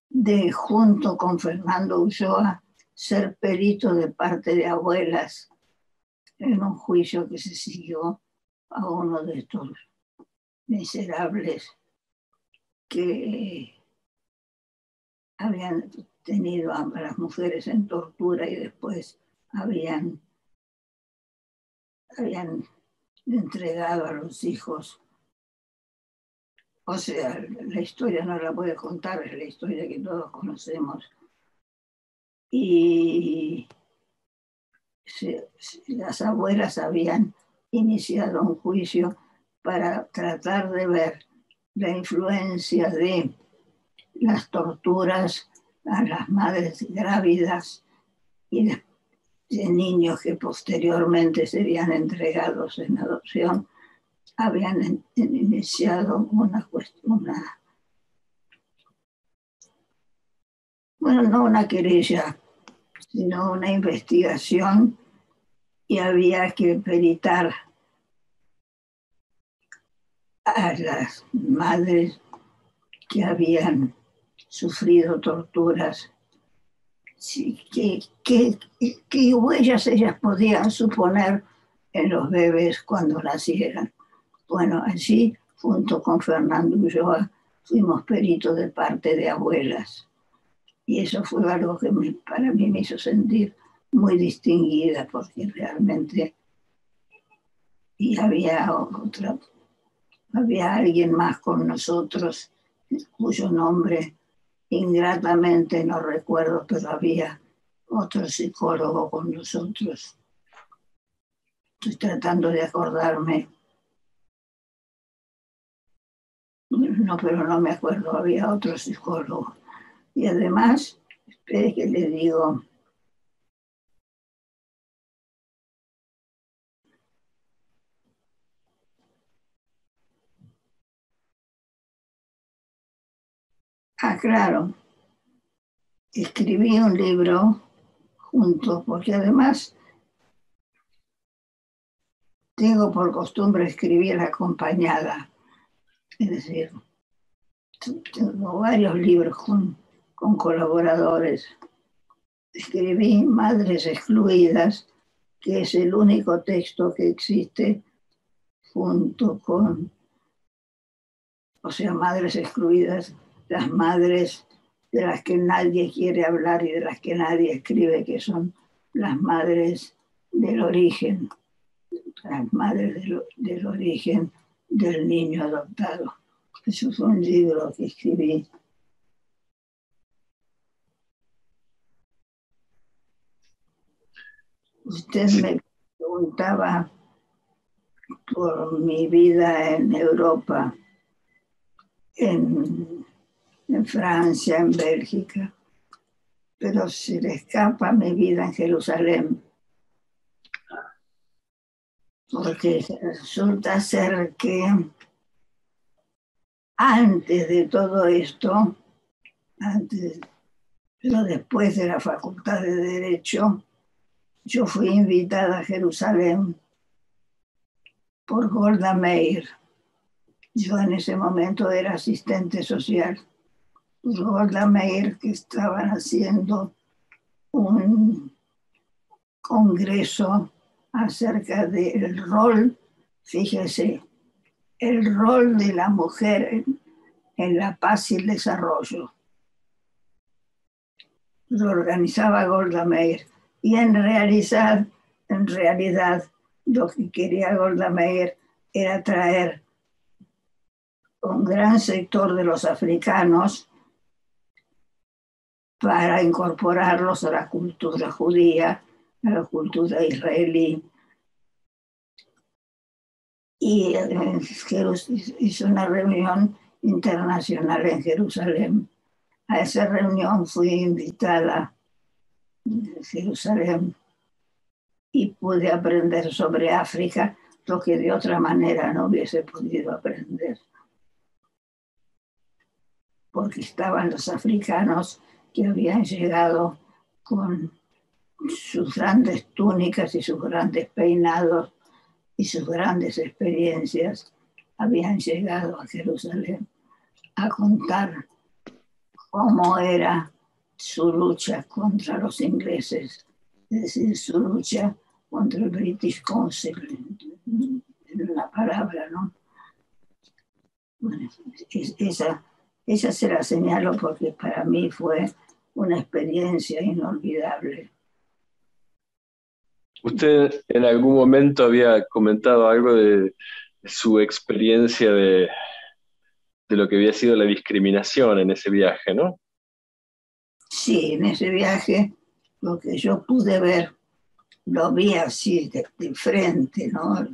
de, junto con Fernando Ulloa, ser perito de parte de abuelas en un juicio que se siguió a uno de estos miserables que habían tenido a las mujeres en tortura y después habían entregado a los hijos. O sea, la historia no la voy a contar, es la historia que todos conocemos. Y las abuelas habían iniciado un juicio para tratar de ver la influencia de las torturas a las madres grávidas y de niños que posteriormente serían entregados en adopción. Habían iniciado no una querella, sino una investigación, y había que peritar a las madres que habían sufrido torturas, qué huellas ellas podían suponer en los bebés cuando nacieran. Bueno, allí, junto con Fernando Ulloa, fuimos peritos de parte de abuelas. Y eso fue algo que para mí me hizo sentir muy distinguida, porque realmente había alguien más con nosotros, cuyo nombre ingratamente no recuerdo, pero había otro psicólogo con nosotros. Estoy tratando de acordarme. No, pero no me acuerdo, había otro psicólogo. Y además, espere que le digo, claro, escribí un libro junto, porque además tengo por costumbre escribir acompañada. Es decir, tengo varios libros con colaboradores. Escribí Madres Excluidas, que es el único texto que existe junto con, o sea, Madres Excluidas, las madres de las que nadie quiere hablar y de las que nadie escribe, que son las madres del origen, las madres del origen del niño adoptado. Eso fue un libro que escribí. Usted me preguntaba por mi vida en Europa, en Francia, en Bélgica, pero se le escapa mi vida en Jerusalén, porque resulta ser que antes de todo esto, antes Pero después de la Facultad de Derecho, yo fui invitada a Jerusalén por Golda Meir. Yo en ese momento era asistente social. Por Golda Meir, que estaban haciendo un congreso acerca del rol, fíjese, el rol de la mujer en la paz y el desarrollo. Lo organizaba Golda Meir. Y en realidad, lo que quería Golda Meir era traer un gran sector de los africanos para incorporarlos a la cultura judía, a la cultura israelí. Y hizo una reunión internacional en Jerusalén. A esa reunión fui invitada a Jerusalén y pude aprender sobre África, lo que de otra manera no hubiese podido aprender. Porque estaban los africanos que habían llegado con sus grandes túnicas y sus grandes peinados y sus grandes experiencias, habían llegado a Jerusalén a contar cómo era su lucha contra los ingleses, es decir, su lucha contra el British Council, en una palabra, ¿no? Bueno, esa se la señalo porque para mí fue una experiencia inolvidable. Usted en algún momento había comentado algo de su experiencia de lo que había sido la discriminación en ese viaje, ¿no? Sí, en ese viaje lo que yo pude ver, lo vi así de frente, ¿no?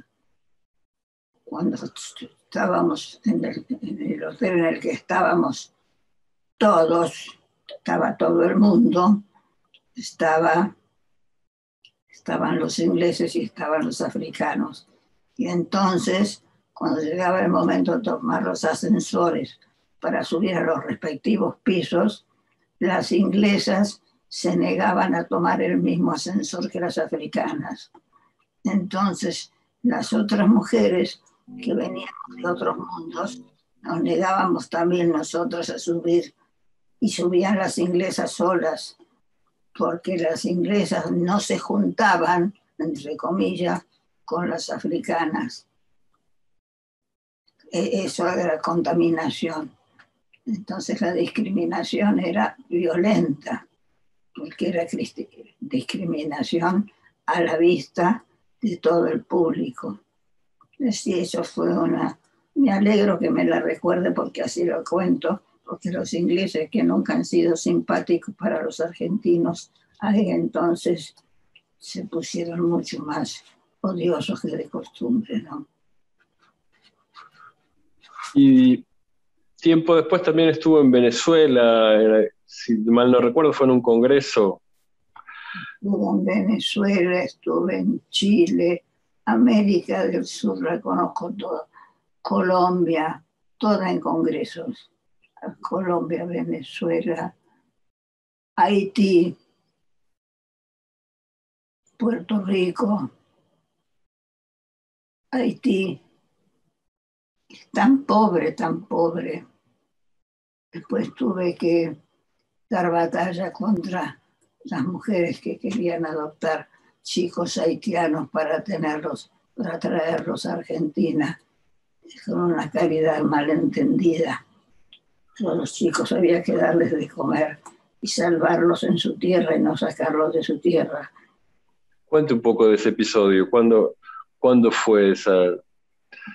Cuando estábamos en el hotel en el que estábamos todos, estaba todo el mundo, estaban los ingleses y estaban los africanos. Y entonces, cuando llegaba el momento de tomar los ascensores para subir a los respectivos pisos, las inglesas se negaban a tomar el mismo ascensor que las africanas. Entonces, las otras mujeres que veníamos de otros mundos, nos negábamos también nosotros a subir y subían las inglesas solas, porque las inglesas no se juntaban, entre comillas, con las africanas. Eso era contaminación. Entonces la discriminación era violenta, porque era discriminación a la vista de todo el público. Sí, eso fue me alegro que me la recuerde porque así lo cuento, porque los ingleses que nunca han sido simpáticos para los argentinos, ahí entonces se pusieron mucho más odiosos que de costumbre, ¿no? Y tiempo después también estuvo en Venezuela, si mal no recuerdo, fue en un congreso. Estuve en Venezuela, estuve en Chile, América del Sur, la conozco toda, Colombia, toda en congresos. Colombia, Venezuela, Haití, Puerto Rico, Haití, tan pobre, tan pobre. Después tuve que dar batalla contra las mujeres que querían adoptar chicos haitianos para traerlos a Argentina, con una caridad malentendida. Todos los chicos había que darles de comer y salvarlos en su tierra y no sacarlos de su tierra. Cuente un poco de ese episodio. ¿Cuándo fue esa?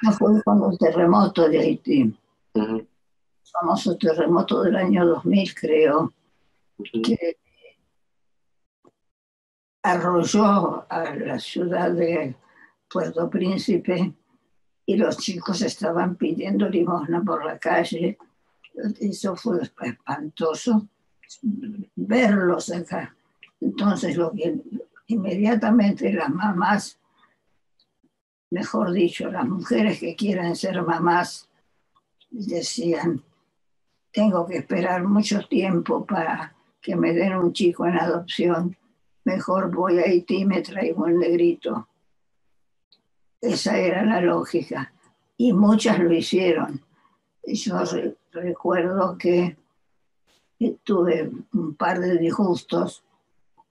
No fue cuando el terremoto de Haití. Uh-huh. Famoso terremoto del año 2000, creo, que arrolló a la ciudad de Puerto Príncipe y los chicos estaban pidiendo limosna por la calle. Eso fue espantoso verlos acá. Entonces, lo que inmediatamente las mamás, mejor dicho, las mujeres que quieren ser mamás, decían, tengo que esperar mucho tiempo para que me den un chico en adopción, mejor voy a Haití y me traigo un negrito. Esa era la lógica. Y muchas lo hicieron. Yo recuerdo que tuve un par de disgustos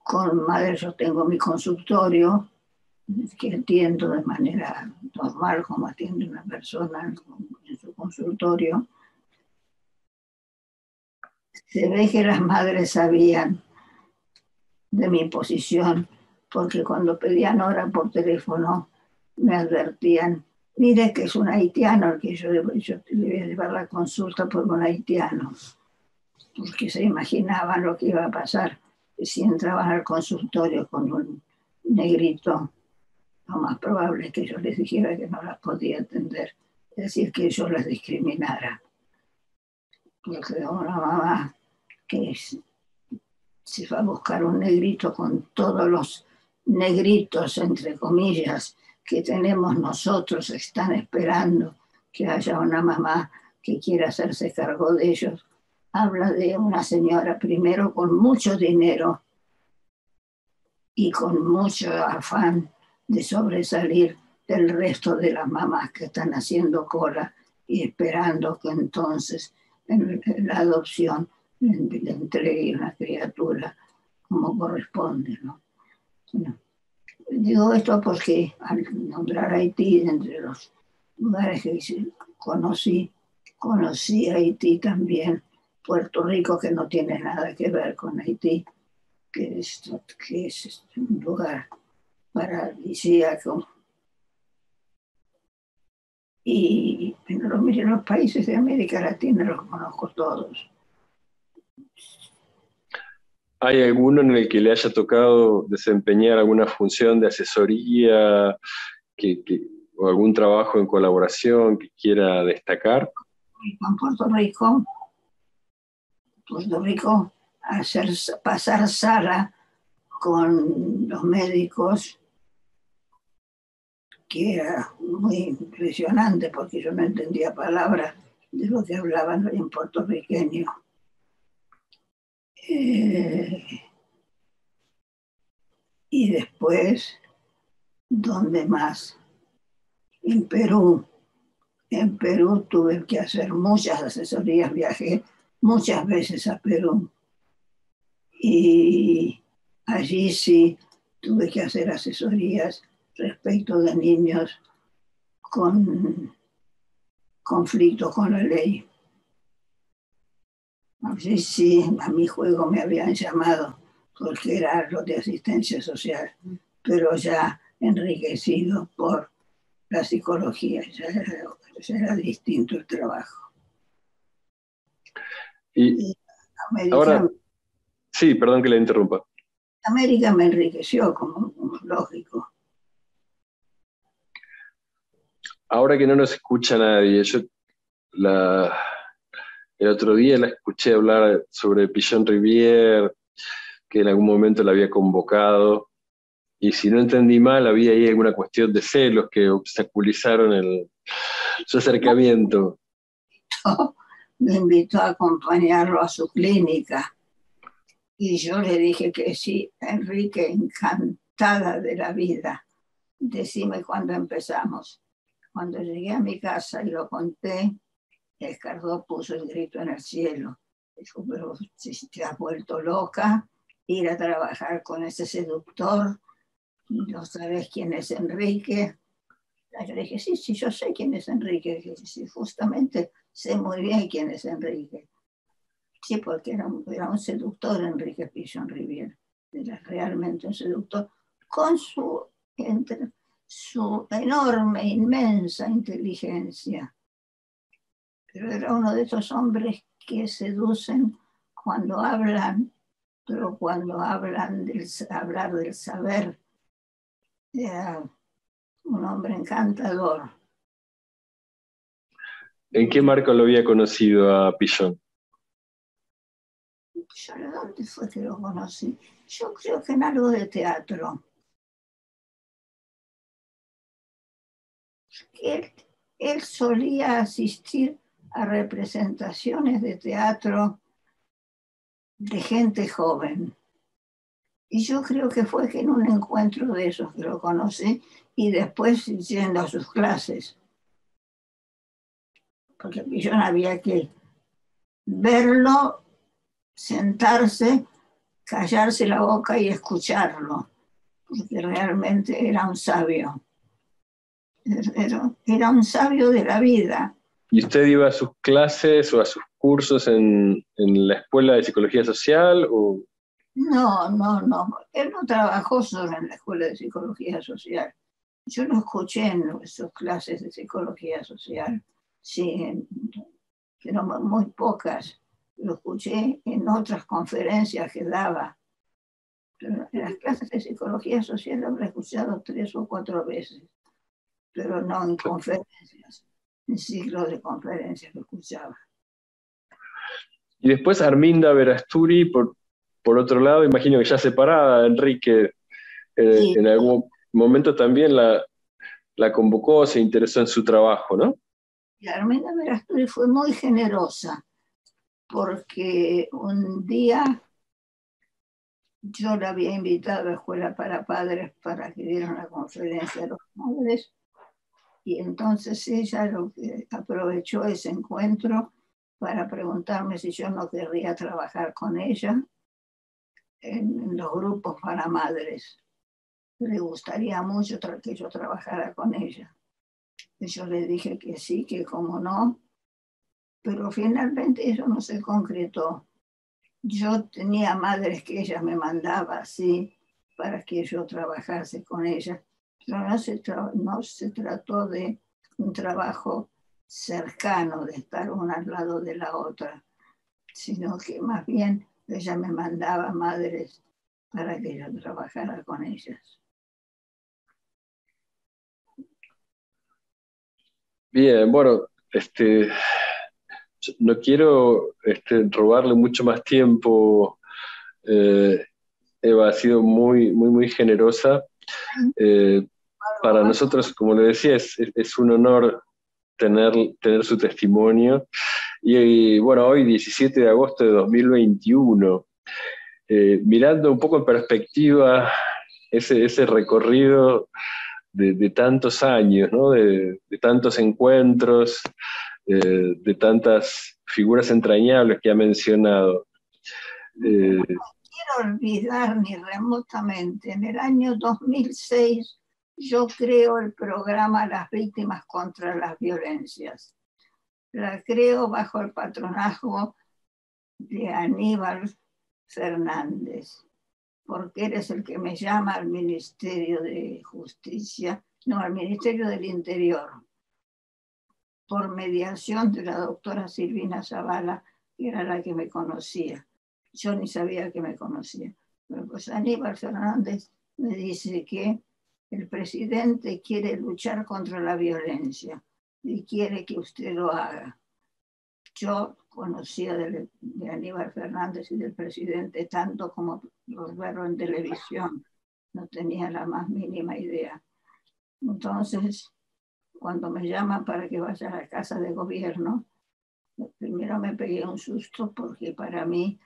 con madres. Yo tengo mi consultorio, que atiendo de manera normal, como atiende una persona en su consultorio. Se ve que las madres sabían de mi posición, porque cuando pedían hora por teléfono me advertían: mire que es un haitiano, que yo le voy a llevar la consulta por un haitiano, porque se imaginaban lo que iba a pasar si entraban al consultorio con un negrito. Lo más probable es que yo les dijera que no las podía atender, es decir, que yo las discriminara. Porque una mamá que se va a buscar un negrito con todos los negritos, entre comillas, que tenemos nosotros, están esperando que haya una mamá que quiera hacerse cargo de ellos. Habla de una señora, primero, con mucho dinero y con mucho afán de sobresalir del resto de las mamás que están haciendo cola y esperando que entonces en la adopción le entregue una criatura como corresponde, ¿no? Bueno, digo esto porque al nombrar Haití, entre los lugares que conocí Haití también, Puerto Rico, que no tiene nada que ver con Haití, que es un lugar paradisíaco. Y los países de América Latina los conozco todos. ¿Hay alguno en el que le haya tocado desempeñar alguna función de asesoría o algún trabajo en colaboración que quiera destacar? En Puerto Rico, pasar sala con los médicos, que era muy impresionante porque yo no entendía palabras de lo que hablaban en puertorriqueño. Y después, ¿dónde más? En Perú. En Perú tuve que hacer muchas asesorías, viajé muchas veces a Perú. Y allí sí tuve que hacer asesorías respecto de niños con conflictos con la ley. Allí sí, a mi juego me habían llamado porque era algo de asistencia social, pero ya enriquecido por la psicología, ya era distinto el trabajo. Y ahora, sí, perdón que le interrumpa. América me enriqueció, como lógico. Ahora que no nos escucha nadie, el otro día la escuché hablar sobre Pichon Rivière, que en algún momento la había convocado, y si no entendí mal, había ahí alguna cuestión de celos que obstaculizaron su acercamiento. Me invitó a acompañarlo a su clínica y yo le dije que sí. Enrique, encantada de la vida, decime cuándo empezamos. Cuando llegué a mi casa y lo conté, Escardó puso el grito en el cielo. Dijo: pero si te has vuelto loca, ir a trabajar con ese seductor, no sabes quién es Enrique. Yo le dije: sí, yo sé quién es Enrique. Dije: sí, justamente sé muy bien quién es Enrique. Sí, porque era un seductor, Enrique Pichon Rivière. Era realmente un seductor, con su enorme, inmensa inteligencia. Pero era uno de esos hombres que seducen cuando hablan, pero cuando hablan hablar del saber, era un hombre encantador. ¿En qué marco lo había conocido a Pichon? ¿Dónde fue que lo conocí? Yo creo que en algo de teatro. Él solía asistir a representaciones de teatro de gente joven. Y yo creo que fue que en un encuentro de esos que lo conocí y después yendo a sus clases. Porque yo no había que verlo, sentarse, callarse la boca y escucharlo, porque realmente era un sabio. Era un sabio de la vida. ¿Y usted iba a sus clases o a sus cursos en la Escuela de Psicología Social? O... No. Él no trabajó solo en la Escuela de Psicología Social. Yo lo escuché en sus clases de Psicología Social, sí, pero muy pocas. Lo escuché en otras conferencias que daba. Pero en las clases de Psicología Social lo habré escuchado 3 o 4 veces, pero no en conferencias, en ciclos de conferencias lo escuchaba. Y después Arminda Verasturi, por otro lado, imagino que ya separada, Enrique, Sí, en algún momento también la convocó, se interesó en su trabajo, ¿no? y Arminda Verasturi fue muy generosa, porque un día yo la había invitado a la Escuela para Padres para que diera una conferencia a los padres, y entonces ella aprovechó ese encuentro para preguntarme si yo no querría trabajar con ella en los grupos para madres. Le gustaría mucho que yo trabajara con ella. Y yo le dije que sí, que cómo no, pero finalmente eso no se concretó. Yo tenía madres que ella me mandaba así para que yo trabajase con ella, pero no se trató de un trabajo cercano, de estar una al lado de la otra, sino que más bien ella me mandaba madres para que yo trabajara con ellas. Bien, bueno, no quiero robarle mucho más tiempo. Eva ha sido muy generosa. Eh, para nosotros, como le decía, es un honor tener su testimonio. Y bueno, hoy 17 de agosto de 2021, mirando un poco en perspectiva ese recorrido de tantos años, ¿no? De tantos encuentros, de tantas figuras entrañables que ha mencionado. No quiero olvidar ni remotamente, en el año 2006 yo creo el programa Las Víctimas contra las Violencias. La creo bajo el patronazgo de Aníbal Fernández, porque él es el que me llama al Ministerio de Justicia, no, al Ministerio del Interior, por mediación de la doctora Silvina Zavala, que era la que me conocía. Yo ni sabía que me conocía. Pero pues Aníbal Fernández me dice que el presidente quiere luchar contra la violencia y quiere que usted lo haga. Yo conocía de Aníbal Fernández y del presidente tanto como los veo en televisión. No tenía la más mínima idea. Entonces, cuando me llaman para que vaya a la Casa de Gobierno, primero me pegué un susto porque para mí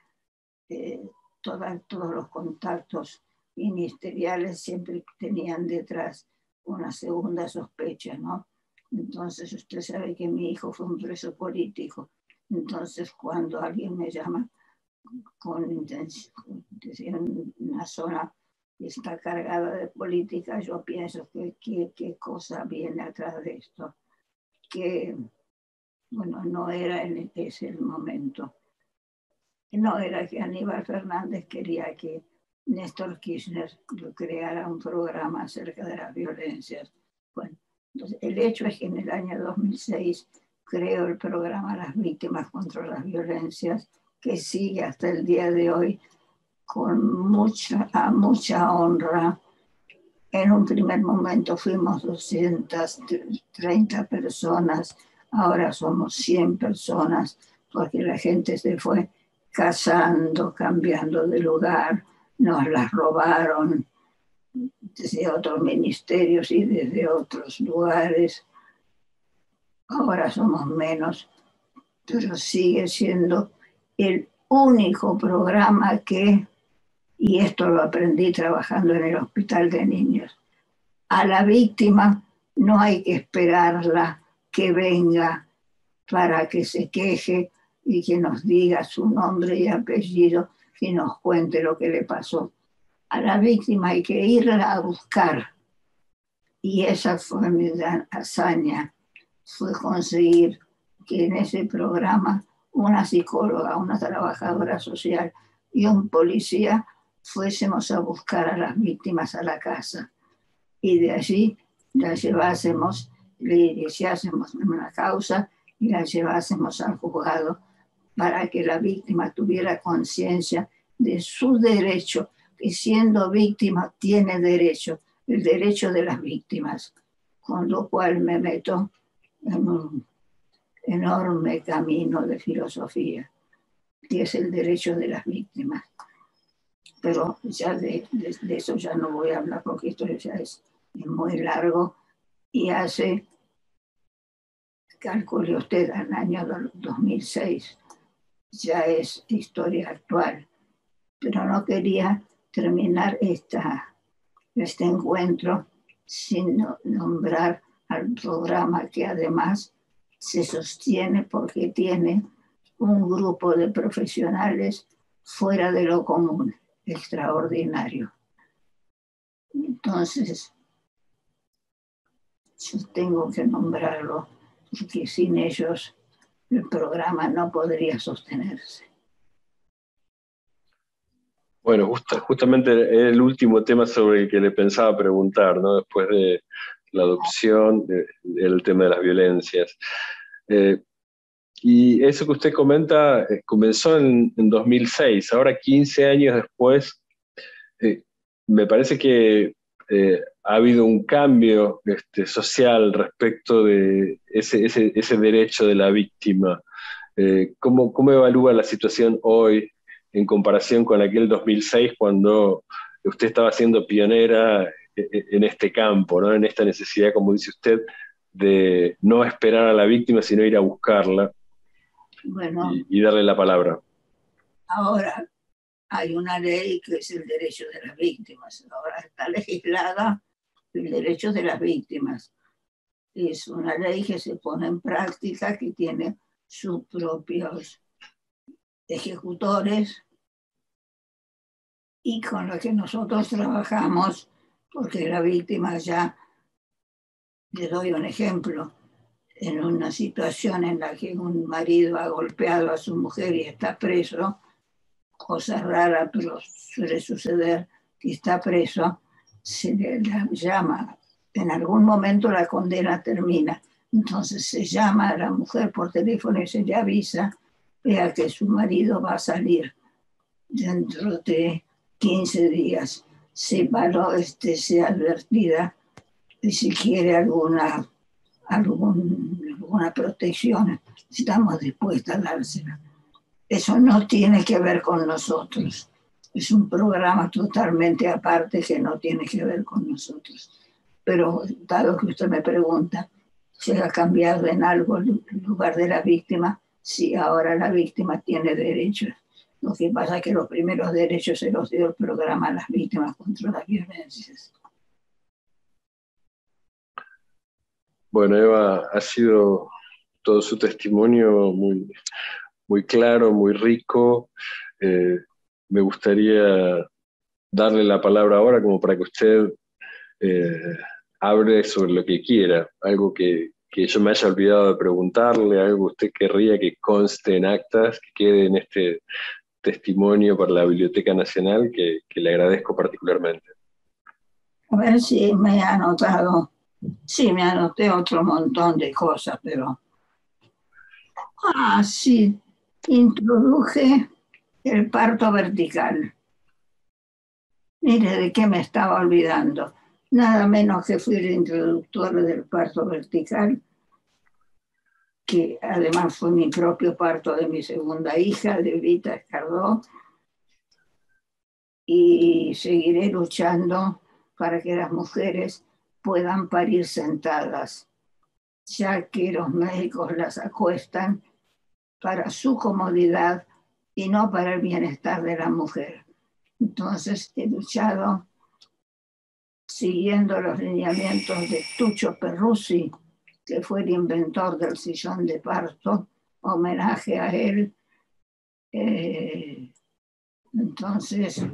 todos los contactos ministeriales siempre tenían detrás una segunda sospecha, ¿no? Entonces usted sabe que mi hijo fue un preso político. Entonces cuando alguien me llama con intención, una zona que está cargada de política, yo pienso que qué cosa viene atrás de esto, que bueno, no era en ese el momento. No era que Aníbal Fernández quería que Néstor Kirchner creara un programa acerca de las violencias. Bueno, entonces el hecho es que en el año 2006 creó el programa Las Víctimas contra las Violencias, que sigue hasta el día de hoy con mucha honra. En un primer momento fuimos 230 personas, ahora somos 100 personas, porque la gente se fue casando, cambiando de lugar, nos las robaron desde otros ministerios y desde otros lugares. Ahora somos menos, pero sigue siendo el único programa y esto lo aprendí trabajando en el hospital de niños, a la víctima no hay que esperarla que venga para que se queje y que nos diga su nombre y apellido y nos cuente lo que le pasó. A la víctima hay que irla a buscar. Y esa fue mi gran hazaña, fue conseguir que en ese programa una psicóloga, una trabajadora social y un policía fuésemos a buscar a las víctimas a la casa. Y de allí las llevásemos, le iniciásemos una causa y las llevásemos al juzgado para que la víctima tuviera conciencia de su derecho, que siendo víctima tiene derecho, el derecho de las víctimas, con lo cual me meto en un enorme camino de filosofía, que es el derecho de las víctimas. Pero ya de eso ya no voy a hablar porque esto ya es muy largo y calcule usted, al año 2006, ya es historia actual. Pero no quería terminar este encuentro sin nombrar al programa que además se sostiene porque tiene un grupo de profesionales fuera de lo común, extraordinario. Entonces, yo tengo que nombrarlo porque sin ellos el programa no podría sostenerse. Bueno, justamente el último tema sobre el que le pensaba preguntar, ¿no? Después de la adopción, el tema de las violencias. Y eso que usted comenta comenzó en 2006, ahora 15 años después, me parece que ha habido un cambio social respecto de ese derecho de la víctima. ¿Cómo evalúa la situación hoy en comparación con aquel 2006 cuando usted estaba siendo pionera en este campo, ¿no? En esta necesidad, como dice usted, de no esperar a la víctima, sino ir a buscarla? Bueno, y darle la palabra. Ahora hay una ley que es el derecho de las víctimas. Ahora está legislada el derecho de las víctimas. Es una ley que se pone en práctica, que tiene sus propios ejecutores y con la que nosotros trabajamos, porque la víctima ya, le doy un ejemplo, en una situación en la que un marido ha golpeado a su mujer y está preso, cosa rara, pero suele suceder que está preso, se le llama, en algún momento la condena termina, entonces se llama a la mujer por teléfono y se le avisa, vea que su marido va a salir dentro de 15 días, sea advertida y si quiere alguna protección, estamos dispuestos a dársela. Eso no tiene que ver con nosotros. Es un programa totalmente aparte que no tiene que ver con nosotros. Pero dado que usted me pregunta, ¿se ha cambiado en algo el lugar de la víctima? Sí, ahora la víctima tiene derechos. Lo que pasa es que los primeros derechos se los dio el programa a las víctimas contra las violencias. Bueno, Eva, ha sido todo su testimonio muy, muy claro, muy rico. Me gustaría darle la palabra ahora como para que usted hable sobre lo que quiera, algo que yo me haya olvidado de preguntarle, algo que usted querría que conste en actas, que quede en este testimonio para la Biblioteca Nacional, que le agradezco particularmente. A ver si me ha anotado. Sí, me anoté otro montón de cosas, pero... sí, introduje el parto vertical. Mire, ¿de qué me estaba olvidando? Nada menos que fui el introductor del parto vertical, que además fue mi propio parto de mi segunda hija, de Vita Escardó, y seguiré luchando para que las mujeres puedan parir sentadas, ya que los médicos las acuestan para su comodidad y no para el bienestar de la mujer. Entonces he luchado siguiendo los lineamientos de Tuccio Perruzzi, que fue el inventor del sillón de parto, homenaje a él. Entonces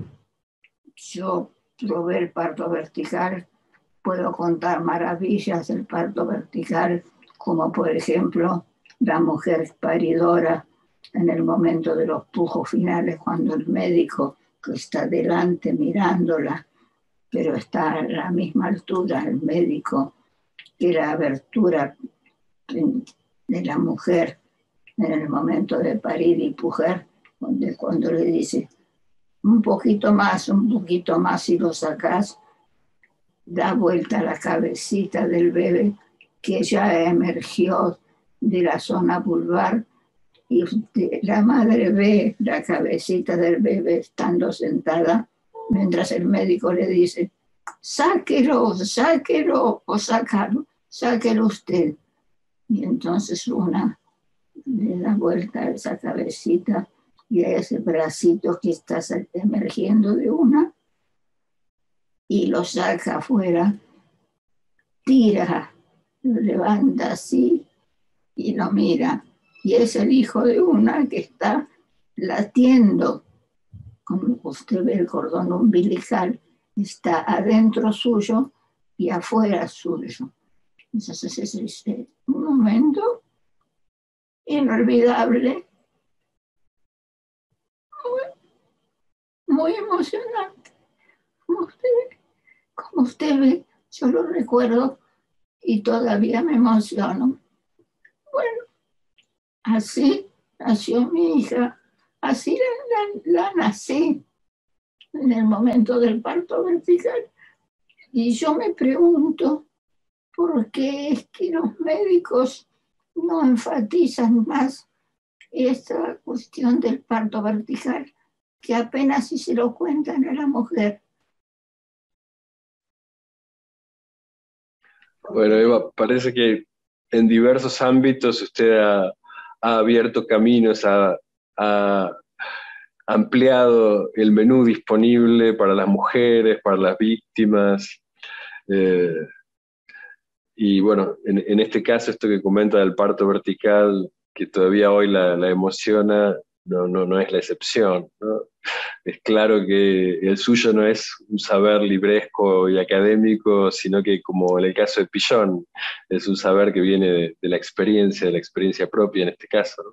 yo probé el parto vertical, puedo contar maravillas del parto vertical, como por ejemplo la mujer paridora en el momento de los pujos finales, cuando el médico que está delante mirándola, pero está a la misma altura el médico que la abertura de la mujer en el momento de parir y pujar, cuando le dice un poquito más y lo sacas, da vuelta la cabecita del bebé que ya emergió de la zona vulvar y la madre ve la cabecita del bebé estando sentada mientras el médico le dice: sáquelo o sáquelo usted. Y entonces una le da vuelta a esa cabecita y a ese bracito que está emergiendo de una y lo saca afuera, tira, lo levanta así y lo mira. Y es el hijo de una que está latiendo. Como usted ve, el cordón umbilical está adentro suyo y afuera suyo. Entonces es un momento inolvidable, muy emocionante. Como usted ve, yo lo recuerdo y todavía me emociono. Bueno, así nació mi hija, así la nací en el momento del parto vertical. Y yo me pregunto, ¿por qué es que los médicos no enfatizan más esta cuestión del parto vertical, que apenas si se lo cuentan a la mujer? Bueno, Eva, parece que en diversos ámbitos usted ha abierto caminos, ha ampliado el menú disponible para las mujeres, para las víctimas. Y bueno, en este caso, esto que comenta del parto vertical, que todavía hoy la emociona, no es la excepción, ¿no? Es claro que el suyo no es un saber libresco y académico, sino que, como en el caso de Pillon, es un saber que viene de la experiencia propia en este caso, ¿no?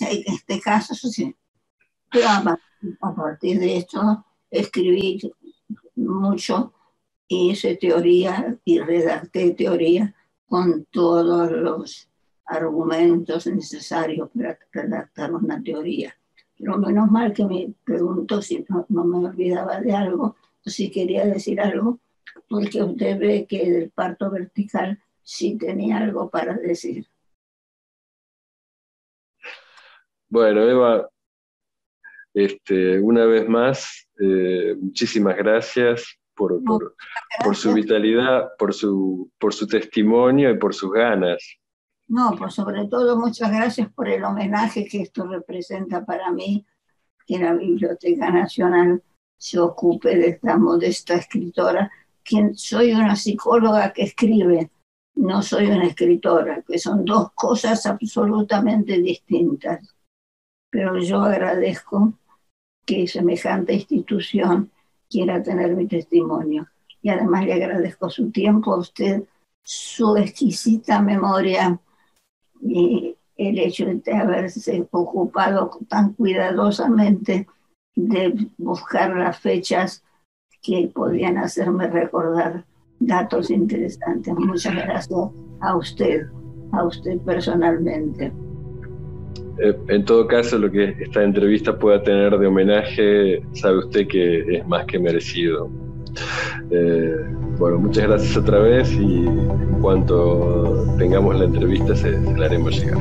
En este caso, sí. Pero a partir de esto escribí mucho, hice teoría y redacté teoría con todos los argumentos necesarios para redactar una teoría. Pero menos mal que me preguntó si no me olvidaba de algo, o si quería decir algo, porque usted ve que del parto vertical sí tenía algo para decir. Bueno, Eva, una vez más, muchísimas gracias por su vitalidad, por su testimonio y por sus ganas. No, por sobre todo, muchas gracias por el homenaje que esto representa para mí, que la Biblioteca Nacional se ocupe de esta modesta escritora, que soy una psicóloga que escribe, no soy una escritora, que son dos cosas absolutamente distintas. Pero yo agradezco que semejante institución quiera tener mi testimonio. Y además le agradezco su tiempo a usted, su exquisita memoria y el hecho de haberse ocupado tan cuidadosamente de buscar las fechas que podían hacerme recordar datos interesantes. Muchas gracias a usted personalmente. En todo caso, lo que esta entrevista pueda tener de homenaje, sabe usted que es más que merecido. Bueno, muchas gracias otra vez y en cuanto tengamos la entrevista se la haremos llegar.